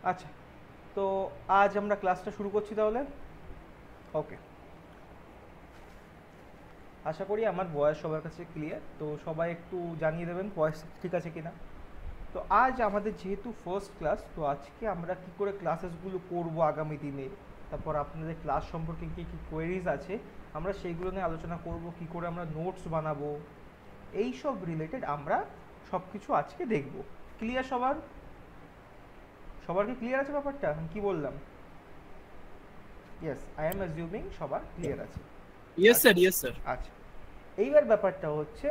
আচ্ছা, তো আজ আমরা ক্লাসটা শুরু করছি তাহলে। ওকে, আশা করি আমার ভয়েস সবার কাছে ক্লিয়ার। তো সবাই একটু জানিয়ে দেবেন ভয়েস ঠিক আছে কিনা। তো আজ আমাদের যেহেতু ফার্স্ট ক্লাস, তো আজকে আমরা কি করে ক্লাসেসগুলো করব আগামী দিনে, তারপর আপনাদের ক্লাস সম্পর্কে কী কী কোয়েরিজ আছে আমরা সেইগুলো নিয়ে আলোচনা করব, কি করে আমরা নোটস বানাবো, এই সব রিলেটেড আমরা সব কিছু আজকে দেখব। ক্লিয়ার সবার? সবার কি ক্লিয়ার আছে ব্যাপারটা আমি কি বললাম? ইয়েস, আই এম অ্যাজিউমিং সবার ক্লিয়ার আছে। ইয়েস আচ্ছা স্যার, ইয়েস স্যার। আচ্ছা, এইবার ব্যাপারটা হচ্ছে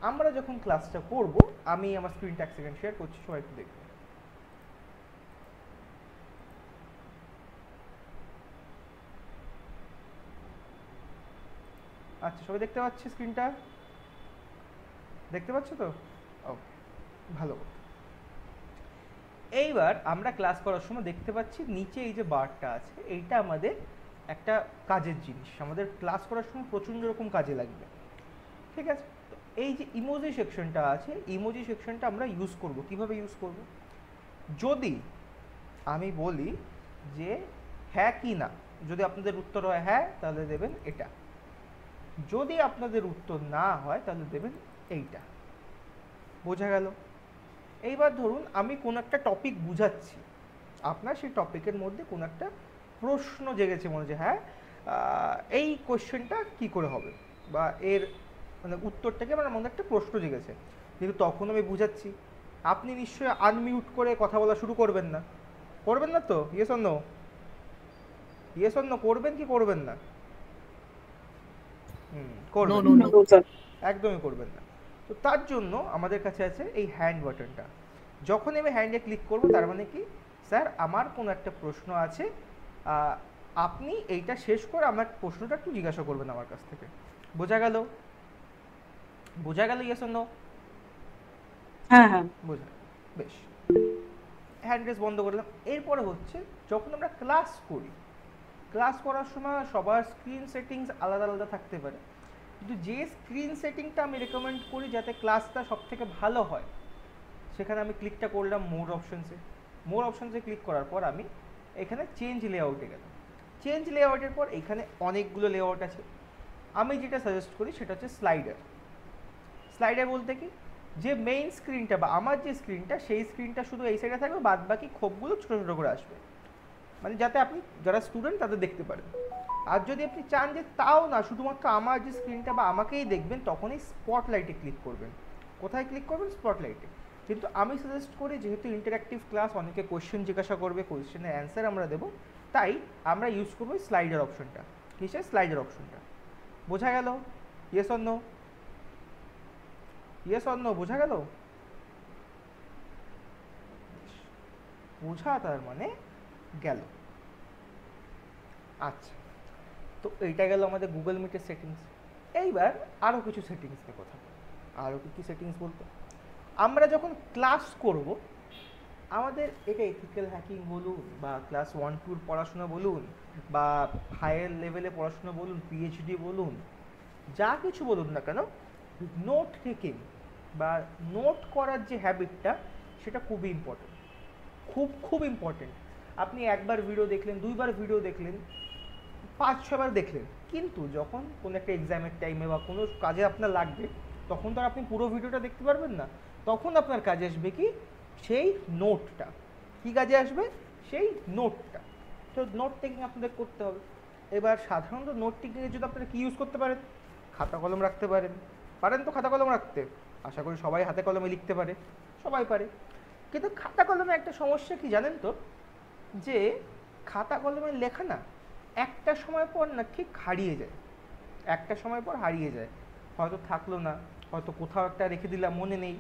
আমরা যখন ক্লাসটা করব, আমি আমার স্ক্রিনটা এক সেকেন্ড শেয়ার করছি, সবাই একটু দেখবে। আচ্ছা, সবাই দেখতে পাচ্ছে স্ক্রিনটা? দেখতে পাচ্ছ তো? ওকে, ভালো। এইবার আমরা ক্লাস করার সময় দেখতে পাচ্ছি নিচে এই যে বারটা আছে, এইটা আমাদের একটা কাজের জিনিস, আমাদের ক্লাস করার সময় প্রচণ্ড রকম কাজে লাগবে। ঠিক আছে, তো এই যে ইমোজি সেকশনটা আছে, ইমোজি সেকশনটা আমরা ইউজ করব। কিভাবে ইউজ করব? যদি আমি বলি যে হ্যাঁ কি না, যদি আপনাদের উত্তর হয় হ্যাঁ তাহলে দেবেন এটা, যদি আপনাদের উত্তর না হয় তাহলে দেবেন এইটা। বোঝা গেল? এইবার ধরুন আমি কোনো একটা টপিক বুঝাচ্ছি, আপনার সেই টপিকের মধ্যে কোনো একটা প্রশ্ন জেগেছে মনে, যে হ্যাঁ এই কোয়েশ্চেনটা কি করে হবে, বা এর মানে উত্তরটাকে আমার মধ্যে একটা প্রশ্ন জেগেছে, কিন্তু তখন আমি বুঝাচ্ছি। আপনি নিশ্চয়ই আনমিউট করে কথা বলা শুরু করবেন না, করবেন না তো? Yes or no? Yes or no করবেন কি করবেন না? নো, করবেন নো, না, নো। একদমই করবেন না। তো তার জন্য আমাদের কাছে আছে এই হ্যান্ড বাটনটা। যখন আমি হ্যান্ডে ক্লিক করব তার মানে কি, স্যার আমার কোনো একটা প্রশ্ন আছে, আপনি এইটা শেষ করে আমার প্রশ্নটা একটু জিজ্ঞাসা করবেন আমার কাছ থেকে। বোঝা গেল? বোঝা গেল? Yes or no? হ্যাঁ হ্যাঁ বোঝা গেল, বেশ। হ্যান্ড রেস বন্ধ করলাম। এরপরে হচ্ছে যখন আমরা ক্লাস করি, ক্লাস করার সময় সবার স্ক্রিন সেটিংস আলাদা আলাদা থাকতে পারে, কিন্তু যে স্ক্রিন সেটিংটা আমি রেকমেন্ড করি যাতে ক্লাসটা সব থেকে ভালো হয়, সেখানে আমি ক্লিকটা করলাম মোর অপশনসে। মোর অপশনসে ক্লিক করার পর আমি এখানে চেঞ্জ লেআউটে গেলাম। চেঞ্জ লেআউটের পর এখানে অনেকগুলো লেআউট আছে, আমি যেটা সাজেস্ট করি সেটা হচ্ছে স্লাইডার। স্লাইডার বলতে কি, যে মেইন স্ক্রিনটা বা আমার যে স্ক্রিনটা, সেই স্ক্রিনটা শুধু এই সাইডে থাকবে, বাদ বাকি খোপগুলো ছোটো ছোটো করে আসবে, মানে যাতে আপনি যারা স্টুডেন্ট তাদের দেখতে পারেন। আর যদি আপনি চান যে তাও না, শুধুমাত্র আমার যে স্ক্রিনটা বা আমাকেই দেখবেন, তখনই স্পটলাইটে ক্লিক করবেন। কোথায় ক্লিক করবেন? স্পটলাইটে। কিন্তু আমি সাজেস্ট করি, যেহেতু ইন্টারঅ্যাক্টিভ ক্লাস, অনেকে কোয়েশ্চেন জিজ্ঞাসা করবে, কোয়েশ্চেনের অ্যান্সার আমরা দেবো, তাই আমরা ইউজ করবো স্লাইডার অপশনটা। কিসের? স্লাইডার অপশনটা। বোঝা গেল? Yes or no? Yes or no? বোঝা গেল? বোঝা তার মানে গেল। আচ্ছা, তো এইটা গেল আমাদের গুগল মিটের সেটিংস। এইবার আরও কিছু সেটিংস নিয়ে কথা বলি। আরও কী কী সেটিংস বলতে, আমরা যখন ক্লাস করব, আমাদের এটা এথিক্যাল হ্যাকিং বলুন, বা ক্লাস 1-2 পড়াশোনা বলুন, বা হায়ার লেভেলে পড়াশোনা বলুন, পিএইচডি বলুন, যা কিছু বলুন না কেন, নোট টেকিং বা নোট করার যে হ্যাবিটটা, সেটা খুবই ইম্পর্টেন্ট। খুব খুব ইম্পর্টেন্ট। আপনি একবার ভিডিও দেখলেন, দুইবার ভিডিও দেখলেন, 5-6বার দেখলেন, কিন্তু যখন কোনো একটা এক্সামের টাইমে বা কোনো কাজে আপনার লাগবে, তখন তো আর আপনি পুরো ভিডিওটা দেখতে পারবেন না। তখন আপনার কাজে আসবে কি? সেই নোটটা। কি কাজে আসবে? সেই নোটটা। তো নোট টেকিং আপনাদের করতে হবে। এবার সাধারণত নোট টেকিংয়ের জন্য আপনারা কী ইউজ করতে পারেন? খাতা কলম রাখতে পারেন। পারেন তো খাতা কলম রাখতে? আশা করি সবাই হাতে কলমে লিখতে পারে, সবাই পারে। কিন্তু খাতা কলমে একটা সমস্যা কি জানেন তো, যে খাতা কলমের লেখা না একটা সময় পর না ঠিক হারিয়ে যায়। একটা সময় পর হারিয়ে যায়, হয়তো থাকলো না, হয়তো কোথাও একটা রেখে দিলাম মনে নেই,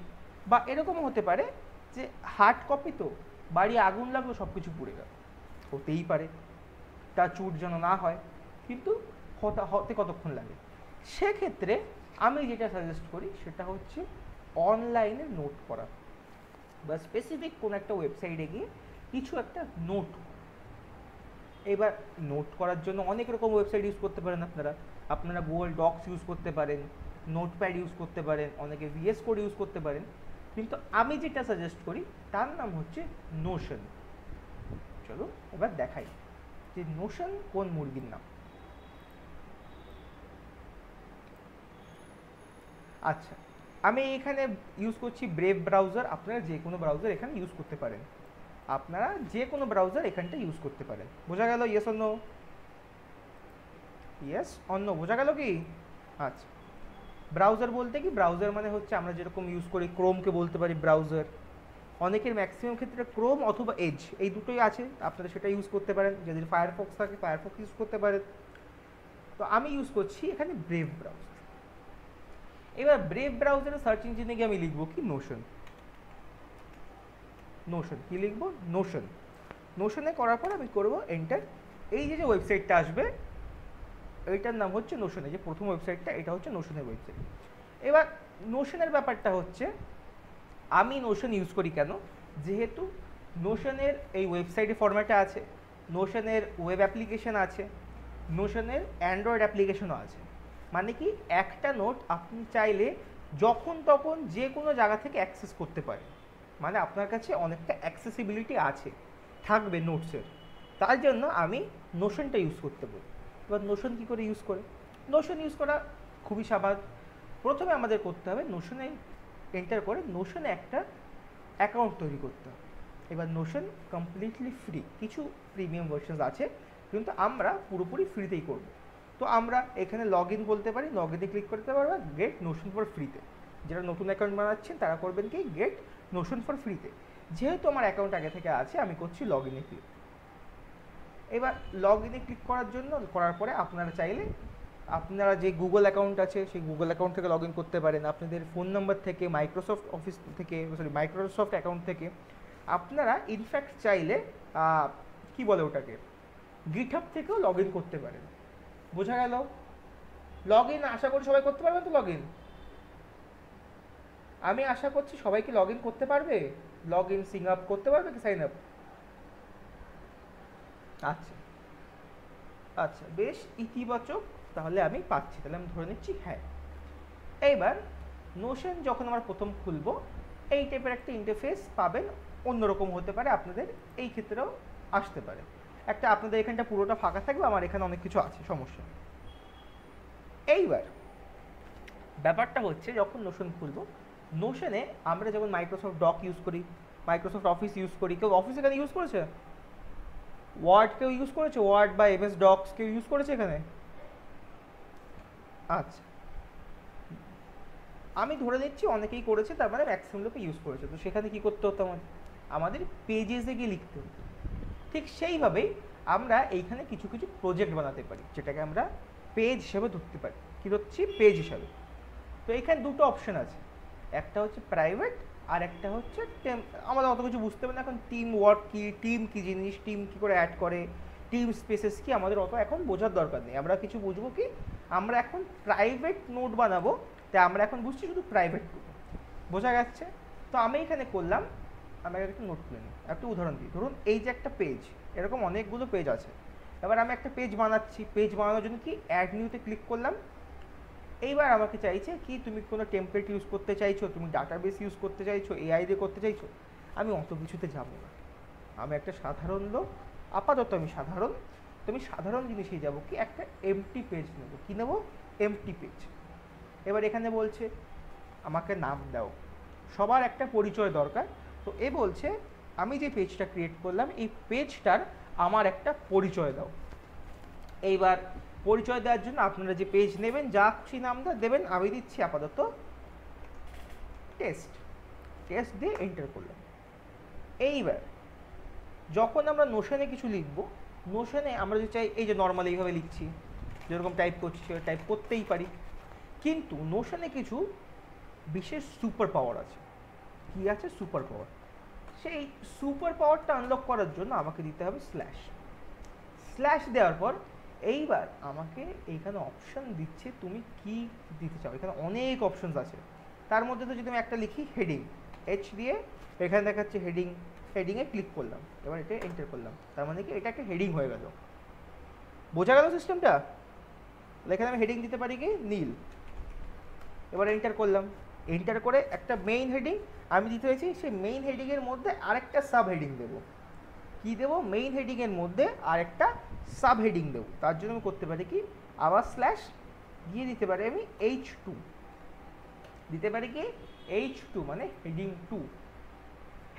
বা এরকমও হতে পারে যে হার্ড কপি তো, বাড়ি আগুন লাগলো সব কিছু পুড়ে গেল, হতেই পারে। তা চুট যেন না হয়, কিন্তু হতে কতক্ষণ লাগে। সেক্ষেত্রে আমি যেটা সাজেস্ট করি সেটা হচ্ছে অনলাইনে নোট করা, বা স্পেসিফিক কোনো একটা ওয়েবসাইটে গিয়ে কিছু একটা নোট। এবার নোট করার জন্য অনেক রকম ওয়েবসাইট ইউজ করতে পারেন আপনারা। আপনারা গুগল ডক্স ইউজ করতে পারেন, নোটপ্যাড ইউজ করতে পারেন, অনেকে ভিএস কোড ইউজ করতে পারেন, কিন্তু আমি যেটা সাজেস্ট করি তার নাম হচ্ছে নোশন। চলো এবার দেখাই যে নোশন কোন মুরগির নাম। আচ্ছা, আমি এখানে ইউজ করছি ব্রেভ ব্রাউজার। আপনারা যে কোনো ব্রাউজার এখানে ইউজ করতে পারেন, আপনারা যে কোনো ব্রাউজার এখানটা ইউজ করতে পারেন। বোঝা গেল? ইয়েস অন্য? ইয়েস অন্য বোঝা গেল কি? আচ্ছা, ব্রাউজার বলতে কি, ব্রাউজার মানে হচ্ছে আমরা যেরকম ইউজ করি ক্রোমকে বলতে পারি ব্রাউজার। অনেকের ম্যাক্সিমাম ক্ষেত্রে ক্রোম অথবা এজ এই দুটোই আছে, আপনারা সেটা ইউজ করতে পারেন। যদি ফায়ারফক্স থাকে ফায়ারফক্স ইউজ করতে পারেন। তো আমি ইউজ করছি এখানে ব্রেভ ব্রাউজার। এবার ব্রেভ ব্রাউজারে সার্চ ইঞ্জিনে গিয়ে আমি লিখবো কি নোশন। নোশন কি লিখবো? নোশন। নোশনে করার পর আমি করব এন্টার। এই যে ওয়েবসাইটটা আসবে এইটার নাম হচ্ছে নোশন। এই যে প্রথম ওয়েবসাইটটা এটা হচ্ছে নোশনের ওয়েবসাইট। এবার নোশনের ব্যাপারটা হচ্ছে আমি নোশন ইউজ করি কেন, যেহেতু নোশনের এই ওয়েবসাইটে ফরম্যাটে আছে, নোশনের ওয়েব অ্যাপ্লিকেশন আছে, নোশনের অ্যান্ড্রয়েড অ্যাপ্লিকেশনও আছে। মানে কি একটা নোট আপনি চাইলে যখন তখন যে কোনো জায়গা থেকে অ্যাক্সেস করতে পারেন, মানে আপনার কাছে অনেকটা অ্যাক্সেসিবিলিটি আছে থাকবে নোটসের। তার জন্য আমি নোশনটা ইউজ করতে বলি। এবার নোশন কী করে ইউজ করে? নোশন ইউজ করা খুবই স্বাভাবিক। প্রথমে আমাদের করতে হবে নোশনে এন্টার করে নোশনে একটা অ্যাকাউন্ট তৈরি করতে হবে। এবার নোশন কমপ্লিটলি ফ্রি, কিছু প্রিমিয়াম ভার্সন আছে, কিন্তু আমরা পুরোপুরি ফ্রিতেই করব। তো আমরা এখানে লগ ইন বলতে পারি, লগ ইনে ক্লিক করতে পারবো গেট নোশন ফর ফ্রিতে। যারা নতুন অ্যাকাউন্ট বানাচ্ছেন তারা করবেন কি গেট নোশন ফর ফ্রিতে। যেহেতু আমার অ্যাকাউন্ট আগে থেকে আছে আমি করছি লগ ইনে ক্লিক। এবার লগ ইনে ক্লিক করার জন্য করার পরে আপনারা চাইলে আপনারা যে গুগল অ্যাকাউন্ট আছে সেই গুগল অ্যাকাউন্ট থেকে লগ ইন করতে পারেন, আপনাদের ফোন নাম্বার থেকে, মাইক্রোসফট অফিস থেকে, মাইক্রোসফট অ্যাকাউন্ট থেকে। আপনারা ইনফ্যাক্ট চাইলে কি বলে ওটাকে গিটহাব থেকেও লগ ইন করতে পারেন। বোঝা গেল? লগ ইন আশা করি সবাই করতে পারবেন তো লগ ইন? আমি আশা করছি সবাই কি লগ ইন করতে পারবে? লগ ইন সিং আপ করতে পারবে কি সাইন আপ? আচ্ছা আচ্ছা, বেশ ইতিবাচক, তাহলে আমি পাচ্ছি, তাহলে আমি ধরে নিচ্ছি হ্যাঁ। এইবার নোশন যখন আমরা প্রথম খুলবো এই টাইপের একটা ইন্টারফেস পাবেন, অন্যরকম হতে পারে, আপনাদের এই ক্ষেত্রেও আসতে পারে। একটা আপনাদের এখানটা পুরোটা ফাঁকা থাকবে, আমার এখানে অনেক কিছু আছে, সমস্যা নেই। এইবার ব্যাপারটা হচ্ছে যখন নোশন খুলবো, নোশনে আমরা যেমন মাইক্রোসফট ডক ইউজ করি, মাইক্রোসফট অফিস ইউজ করি, কেউ অফিস এখানে ইউজ করেছে? ওয়ার্ড কেউ ইউজ করেছে? ওয়ার্ড বা এমএস ডক্স কেউ ইউজ করেছে এখানে? আচ্ছা, আমি ধরে নিচ্ছি অনেকেই করেছে, তার মানে ম্যাক্সিমাম লোকে ইউজ করেছে। তো সেখানে কি করতে হতো আমাদের পেজেসে গিয়ে লিখতে হতো। ঠিক সেইভাবেই আমরা এইখানে কিছু কিছু প্রজেক্ট বানাতে পারি, যেটাকে আমরা পেজ হিসেবে ধরতে পারি। কী ধরছি? পেজ হিসাবে। তো এখানে দুটো অপশন আছে, একটা হচ্ছে প্রাইভেট আর একটা হচ্ছে আমাদের অত কিছু বুঝতে হবে না এখন। টিম ওয়ার্ক কী, টিম কী জিনিস, টিম কী করে অ্যাড করে, টিম স্পেসেস কি, আমাদের অত এখন বোঝার দরকার নেই। আমরা কিছু বুঝবো কি, আমরা এখন প্রাইভেট নোট বানাবো, তাই আমরা এখন বুঝছি শুধু প্রাইভেট নোট। বোঝা যাচ্ছে? তো আমি এখানে করলাম, আমি একটা নোট খুলে নিই, একটা উদাহরণ দিই। ধরুন এই যে একটা পেজ, এরকম অনেকগুলো পেজ আছে। এবার আমি একটা পেজ বানাচ্ছি, পেজ বানানোর জন্য কি অ্যাড নিউতে ক্লিক করলাম। এইবার আমাকে চাইছে কি তুমি কোনো টেমপ্লেট ইউজ করতে চাইছো, তুমি ডাটাবেস ইউজ করতে চাইছো, এআই দিয়ে করতে চাইছো। আমি অত কিছুতে যাবো না, আমি একটা সাধারণ লোক, আপাতত আমি সাধারণ। তো আমি সাধারণ জিনিসেই যাবো কি একটা এমটি পেজ নেবো। কী নেবো? Empty page. এবার এখানে বলছে আমাকে নাম দাও, সবার একটা পরিচয় দরকার। তো এ বলছে আমি যে পেজটা ক্রিয়েট করলাম এই পেজটার আমার একটা পরিচয় দাও। এইবার পরিচয় দেওয়ার জন্য আপনারা যে পেজ নেবেন যা খুশি নামটা দেবেন, আমি দিচ্ছি আপাতত টেস্ট। টেস্ট দিয়ে এন্টার করলাম। এইবার যখন আমরা নোশনে কিছু লিখব, নোশনে আমরা যে চাই এই যে নর্মাল এইভাবে লিখছি, যেরকম টাইপ করছি সেটা টাইপ করতেই পারি, কিন্তু নোশনে কিছু বিশেষ সুপার পাওয়ার আছে। কী আছে? Super power. সেই সুপার পাওয়ারটা আনলক করার জন্য আমাকে দিতে হবে স্ল্যাশ। স্ল্যাশ দেওয়ার পর এইবার আমাকে এইখানে অপশান দিচ্ছে তুমি কি দিতে চাও। এখানে অনেক অপশানস আছে, তার মধ্যে তো যদি আমি একটা লিখি হেডিং, এইচ দিয়ে এখানে দেখাচ্ছে হেডিং, হেডিংয়ে ক্লিক করলাম, এবার এটা এন্টার করলাম, তার মানে কি এটা একটা হেডিং হয়ে গেল। বোঝা গেল সিস্টেমটা? এখানে আমি হেডিং দিতে পারি কি নীল, এবার এন্টার করলাম। এন্টার করে একটা মেইন হেডিং আমি দিতে হয়েছি, সেই মেইন হেডিংয়ের মধ্যে আরেকটা সাব হেডিং দেবো। কি দেবো, মেইন হেডিংয়ের মধ্যে আর একটা সাব হেডিং দেবো। তার জন্য আমি করতে পারি কি, আবার স্ল্যাশ দিয়ে দিতে পারি আমি H2, দিতে পারি কি H2 মানে হেডিং 2।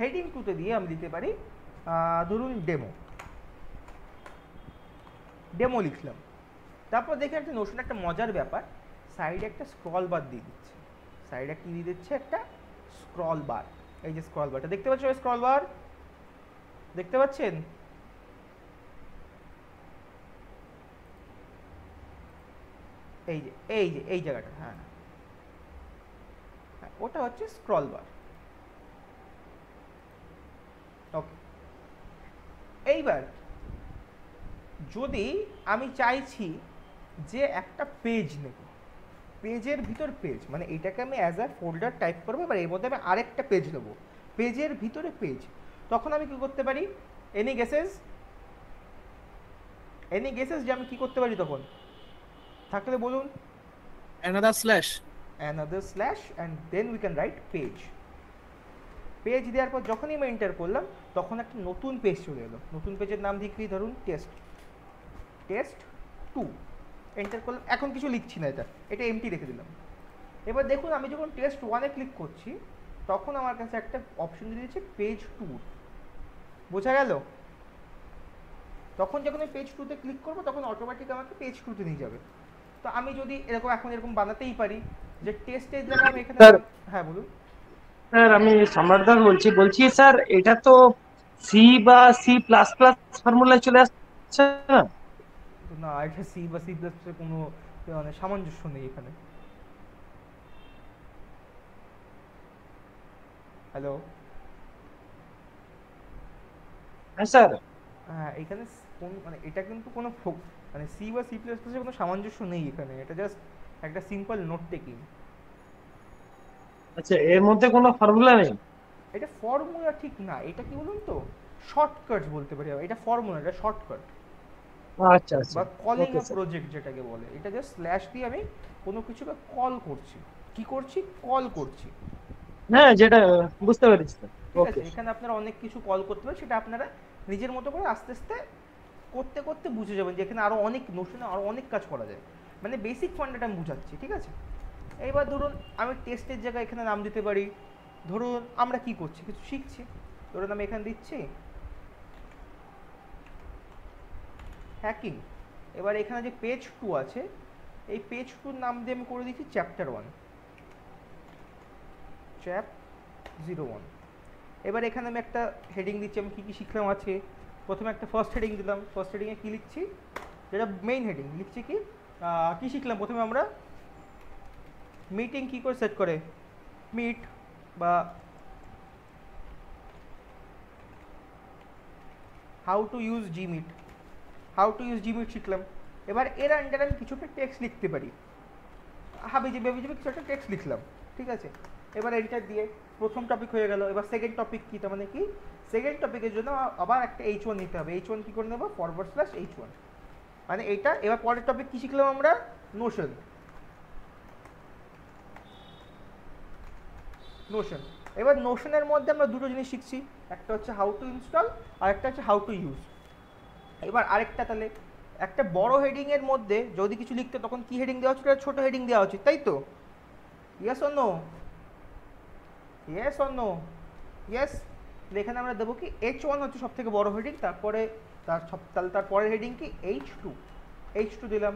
হেডিং 2তে দিয়ে আমি দিতে পারি ধরুন ডেমো লিখলাম। তারপর দেখে একটা নোশন একটা মজার ব্যাপার, সাইডে একটা স্ক্রল বার দিয়ে দিচ্ছে। সাইডে কি দিয়ে দিচ্ছে, একটা স্ক্রল বার। এই যে স্ক্রল বারটা দেখতে পাচ্ছ, স্ক্রল বার দেখতে পাচ্ছেন? এই যে এই জায়গাটা, হ্যাঁ ওটা হচ্ছে স্ক্রল বার। ওকে, এইবার যদি আমি চাইছি যে একটা পেজ নেব, পেজের ভিতর পেজ, মানে এটাকে আমি অ্যাজ আ ফোল্ডার টাইপ করবো, এবার এর মধ্যে আমি আরেকটা পেজ নেবো, পেজের ভিতরে পেজ, তখন আমি কি করতে পারি, এনি গেসেস যে আমি কি করতে পারি তখন, থাকলে বলুন। another slash and then we can write page। Page দেওয়ার পর যখনই আমি এন্টার করলাম তখন একটা নতুন পেজ চলে এলো। নতুন পেজের নাম দিই ধরুন টেস্ট 2, এন্টার করলাম। এখন কিছু লিখছি না, এটা এমটি রেখে দিলাম। এবার দেখুন আমি যখন টেস্ট 1-এ ক্লিক করছি তখন আমার কাছে একটা অপশন দিয়ে দিয়েছে পেজ 2, বোঝা গেল? তখন যখন আমি পেজ 2-তে ক্লিক করবো তখন অটোমেটিক আমাকে পেজ 2-তে নিয়ে যাবে। তো আমি যদি এরকম বানাতেই পারি যে টেস্টের জায়গায় আমি এখানে, হ্যাঁ বলুন স্যার। আমি সম্রাটদার বলছি স্যার, এটা তো সি বা সি প্লাস প্লাস ফর্মুলায় চলে আসছে না? না, এটা সি বা সি প্লাস কোনো মানে সামঞ্জস্য নেই এখানে। হ্যালো, হ্যাঁ স্যার। হ্যাঁ এখানে কোন মানে এটা কিন্তু কোনো মানে সি বা সি প্লাস প্লাসের কোনো সামঞ্জস্য নেই এখানে, এটা জাস্ট একটা সিম্পল নোট টেকিং। আচ্ছা, এর মধ্যে কোনো ফর্মুলা নেই? এটা ফর্মুলা ঠিক না, এটা কি বলুন তো, শর্টকাট বলতে পারি। এটা ফর্মুলা, এটা শর্টকাট আচ্ছা আচ্ছা, বা কলিং ওকে আ স্যার। প্রজেক্ট যেটাকে বলে। এটা জাস্ট স্ল্যাশ দিয়ে আমি কোনো কিছুকে কল করছি। কি করছি, কল করছি। হ্যাঁ, যেটা বুঝতে পেরেছি স্যার। ঠিক ওকে। আছে, এখানে আপনারা অনেক কিছু কল করতে পারেন, সেটা আপনারা নিজের মতো করে আস্তে আস্তে করতে করতে বুঝে যাবেন যে এখানে আরও অনেক নোশনে আরও অনেক কাজ করা যায়। মানে বেসিক ফান্ডাটা আমি বুঝাচ্ছি, ঠিক আছে? এইবার ধরুন আমি টেস্টের জায়গায় এখানে নাম দিতে পারি, ধরুন আমরা কি করছি, কিছু শিখছি, ধরুন আমি এখানে দিচ্ছি হ্যাকিং। এবার এখানে যে পেজ 2 আছে, এই পেজ 2-র নাম দিয়ে আমি করে দিচ্ছি চ্যাপ্টার 1, চ্যাপ 01। এবার এখানে আমি একটা হেডিং দিচ্ছি, আমি কী কী শিখলাম আছে। প্রথমে একটা ফার্স্ট হেডিং দিলাম, ফার্স্ট হেডিংয়ে কী লিখছি, যেটা মেইন হেডিং লিখছি কি কী শিখলাম। প্রথমে আমরা মিটিং কী করে সেট করে, মিট বা হাউ টু ইউজ জিমিট শিখলাম। এবার এর আন্ডারে আমি কিছু একটা টেক্সট লিখতে পারি, হাবিজাবি কিছু একটা টেক্সট লিখলাম, ঠিক আছে? এবার এন্টার দিয়ে প্রথম টপিক হয়ে গেল। এবার সেকেন্ড টপিক কী, তার মানে কি সেকেন্ড টপিকের জন্য আবার একটা H1 নিতে হবে। H1 কী করে নেবো, /H1 মানে এইটা। এবার পরের টপিক কী শিখলাম আমরা, নোশন। এবার নোশনের মধ্যে আমরা দুটো জিনিস শিখছি, একটা হচ্ছে হাউ টু ইনস্টল আর একটা হচ্ছে হাউ টু ইউজ। এবার আরেকটা, তাহলে একটা বড় হেডিংয়ের মধ্যে যদি কিছু লিখতে তখন কি হেডিং দেওয়া উচিত, ছোট হেডিং দেওয়া উচিত, তাই তো? Yes or no? ইয়েস। এখানে আমরা দেবো কি H1 হচ্ছে সব থেকে বড় হেডিং, তারপরে তাহলে তার পরের হেডিং কি H2 দিলাম।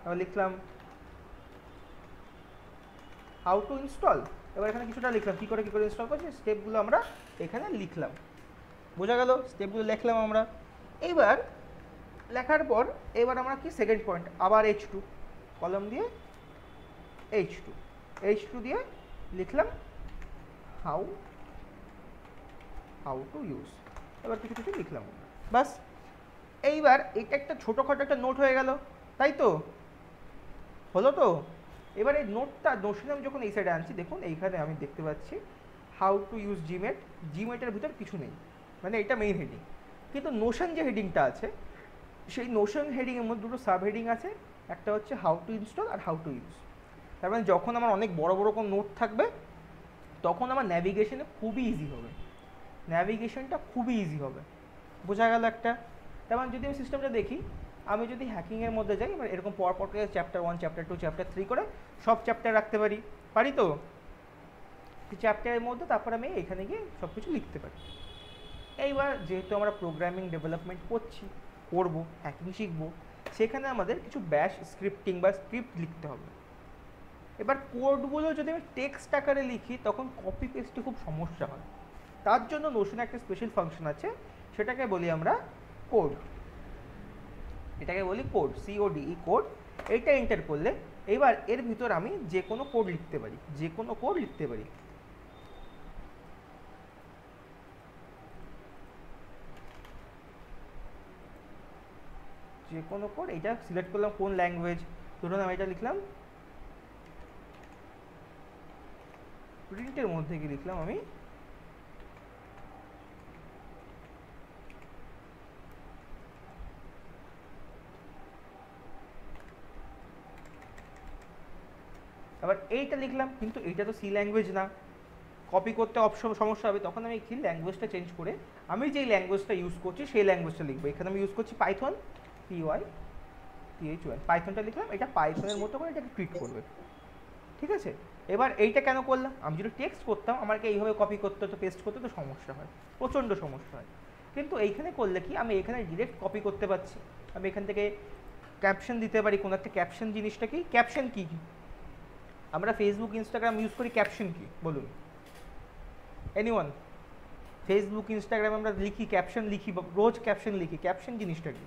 এবার লিখলাম হাউ টু ইনস্টল। এবার এখানে কিছুটা লিখলাম কী করে ইনস্টল করছি, স্টেপগুলো আমরা এখানে লিখলাম, বোঝা গেল? স্টেপগুলো লিখলাম আমরা। এইবার লেখার পর এবার আমরা কি সেকেন্ড পয়েন্ট, আবার H2 কলম দিয়ে H2 দিয়ে লিখলাম হাউ টু ইউজ। এবার কিছু লিখলাম, বাস। এইবার এটা একটা ছোটোখাটো একটা নোট হয়ে গেল, তাই তো? হলো তো? এবার এই নোটটা নোশনে আমি যখন এই সাইডে আনছি, দেখুন এইখানে আমি দেখতে পাচ্ছি হাউ টু ইউজ জিমেটের ভিতর কিছু নেই, মানে এটা মেইন হেডিং। কিন্তু নোশন যে হেডিংটা আছে, সেই নোশন হেডিংয়ের মধ্যে দুটো সাব হেডিং আছে, একটা হচ্ছে হাউ টু ইনস্টল আর হাউ টু ইউজ। তার মানে যখন আমার অনেক বড় কোনো নোট থাকবে তখন আমার ন্যাভিগেশনটা খুবই ইজি হবে। বোঝা গেল একটা। তেমন যদি আমি সিস্টেমটা দেখি, আমি যদি হ্যাকিংয়ের মধ্যে যাই, এবার এরকম পর করে চ্যাপ্টার 1 চ্যাপ্টার 2 চ্যাপ্টার 3 করে সব চ্যাপ্টার রাখতে পারি, পারি তো চ্যাপ্টারের মধ্যে, তারপর আমি এখানে গিয়ে সব কিছু লিখতে পারি। এইবার যেহেতু আমরা প্রোগ্রামিং ডেভেলপমেন্ট করবো, হ্যাকিং শিখবো, সেখানে আমাদের কিছু ব্যাশ স্ক্রিপ্টিং বা স্ক্রিপ্ট লিখতে হবে। এবার কোডগুলো যদি আমি টেক্সট আকারে লিখি তখন কপি পেস্টে খুব সমস্যা হয়। তার জন্য নোশনে একটা স্পেশাল ফাংশন আছে, সেটাকে বলি আমরা কোড। এটাকে বলি কোড, CODE কোড। এইটা এন্টার করলে এবার এর ভিতর আমি যে কোনো কোড লিখতে পারি, যে কোনো কোড লিখতে পারি। যে কোনো কোড, এটা সিলেক্ট করলাম কোন ল্যাঙ্গুয়েজ, ধরুন আমি এটা লিখলাম প্রিন্টের মধ্যে গিয়ে লিখলাম আমি আবার এইটা লিখলাম, কিন্তু এইটা তো সি ল্যাঙ্গুয়েজ না, কপি করতে সমস্যা হবে। তখন আমি কি ল্যাঙ্গুয়েজটা চেঞ্জ করে আমি যেই ল্যাঙ্গুয়েজটা ইউজ করছি সেই ল্যাঙ্গুয়েজটা লিখবো। এখানে আমি ইউজ করছি পাইথন, PYTHON, পাইথনটা লিখলাম, এটা পাইথনের মতো করে এটাকে ট্রিট করবে, ঠিক আছে। এবার এইটা কেন করলাম, আমি যদি টেক্সট করতাম আমাকে এইভাবে কপি করতে হতো, পেস্ট করতে তো সমস্যা হয়, প্রচণ্ড সমস্যা হয়। কিন্তু এইখানে করলে কি আমি এখানে ডিরেক্ট কপি করতে পারছি, আমি এখান থেকে ক্যাপশন দিতে পারি। কোনো একটা ক্যাপশন জিনিসটা কি, ক্যাপশন কি, আমরা ফেসবুক ইনস্টাগ্রাম ইউজ করি, ক্যাপশন কি বলুন এনিওয়ান? ফেসবুক ইনস্টাগ্রামে আমরা লিখি ক্যাপশন, লিখি রোজ ক্যাপশন লিখি, ক্যাপশন জিনিসটা কি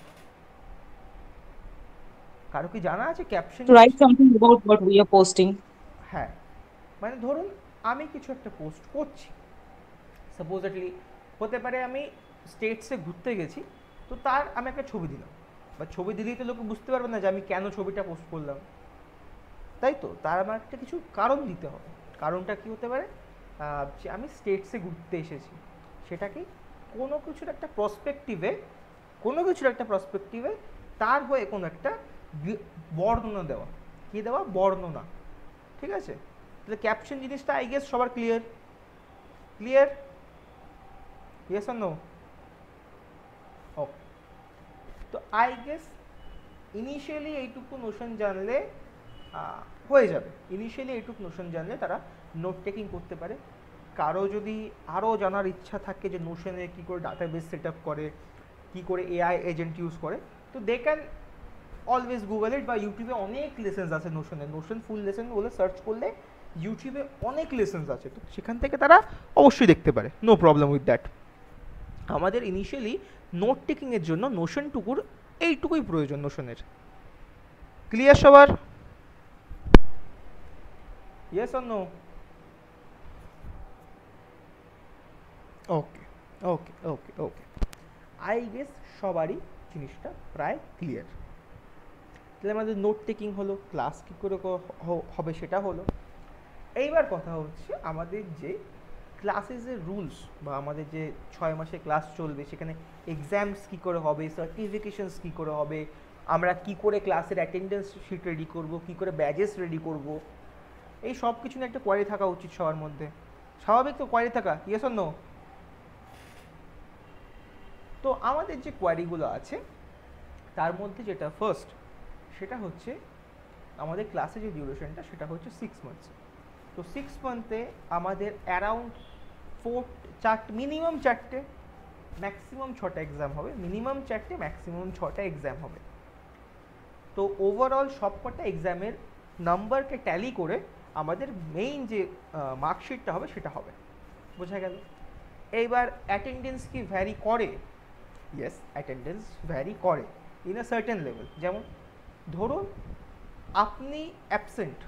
কারো কি জানা আছে caption? To write something about what we are posting. হ্যাঁ, মানে ধরুন আমি কিছু একটা পোস্ট করছি, সাপোজেটলি হতে পারে আমি স্টেটসে ঘুরতে গেছি, তো তার আমি একটা ছবি দিলাম, বা ছবি দিলেই তো লোকে বুঝতে পারবে না যে আমি কেন ছবিটা পোস্ট করলাম, তাই তো? তার আমার একটা কিছু কারণ দিতে হবে। কারণটা কি হতে পারে, যে আমি স্টেটসে ঘুরতে এসেছি, সেটা কি কোনো কিছুর একটা প্রসপেক্টিভে তার হয়ে কোনো একটা বর্ণনা দেওয়া, কি দেওয়া, বর্ণনা, ঠিক আছে। তাহলে ক্যাপশন জিনিসটা আই গেস সবার ক্লিয়ার, ইয়েস অর নো? ওকে, তো আই গেস ইনিশিয়ালি এইটুকু নোশন জানলে হয়ে যাবে। ইনিশিয়ালি এইটুকু নোশন জানলে তারা নোট টেকিং করতে পারে। কারো যদি আরও জানার ইচ্ছা থাকে যে নোশনে কী করে ডাটাবেস সেট আপ করে, কী করে AI এজেন্ট ইউজ করে, তো দে ক্যান অলওয়েজ গুগল ইট, বা ইউটিউবে অনেক লেসেন্স আছে নোশনের, নোশন ফুল লেসেন বলে সার্চ করলে ইউটিউবে অনেক লেসেন্স আছে, তো সেখান থেকে তারা অবশ্যই দেখতে পারে, নো প্রবলেম উইথ দ্যাট। আমাদের ইনিশিয়ালি নোট টেকিংয়ের জন্য নোশনটুকুর এইটুকুই প্রয়োজন, নোশনের। ক্লিয়ার সবার? Yes or no? Okay okay okay okay, I guess সবারই জিনিসটা প্রায় ক্লিয়ার। তাহলে আমাদের নোট টেকিং হলো, ক্লাস কী করে হবে সেটা হলো। এইবার কথা হচ্ছে আমাদের যে ক্লাসেসের রুলস, বা আমাদের যে 6 মাসে ক্লাস চলবে সেখানে এক্সামস কী করে হবে, সার্টিফিকেশনস কী করে হবে, আমরা কি করে ক্লাসের অ্যাটেন্ডেন্স শিট রেডি করব, কি করে ব্যাজেস রেডি করব, এই সব কিছু নিয়ে একটা কোয়ারি থাকা উচিত সবার মধ্যে। স্বাভাবিক তো কোয়ারি থাকা, ইয়েস অর নো? তো আমাদের যে কোয়ারিগুলো আছে তার মধ্যে যেটা ফার্স্ট, সেটা হচ্ছে আমাদের ক্লাসে যে ডিউরেশনটা সেটা হচ্ছে 6 মান্থস। তো 6 মান্থে আমাদের অ্যারাউন্ড মিনিমাম 4টে ম্যাক্সিমাম 6টা এক্সাম হবে, মিনিমাম 4টে ম্যাক্সিমাম 6টা এক্সাম হবে। তো ওভারঅল সবকটা এক্সামের নাম্বারকে ট্যালি করে আমাদের মেইন যে মার্কশিটটা হবে সেটা হবে, বোঝা গেল? এইবার অ্যাটেন্ডেন্স কি ভ্যারি করে? ইয়েস, অ্যাটেন্ডেন্স ভ্যারি করে ইন আ সার্টেন লেভেল। যেমন ধরুন আপনি অ্যাবসেন্ট,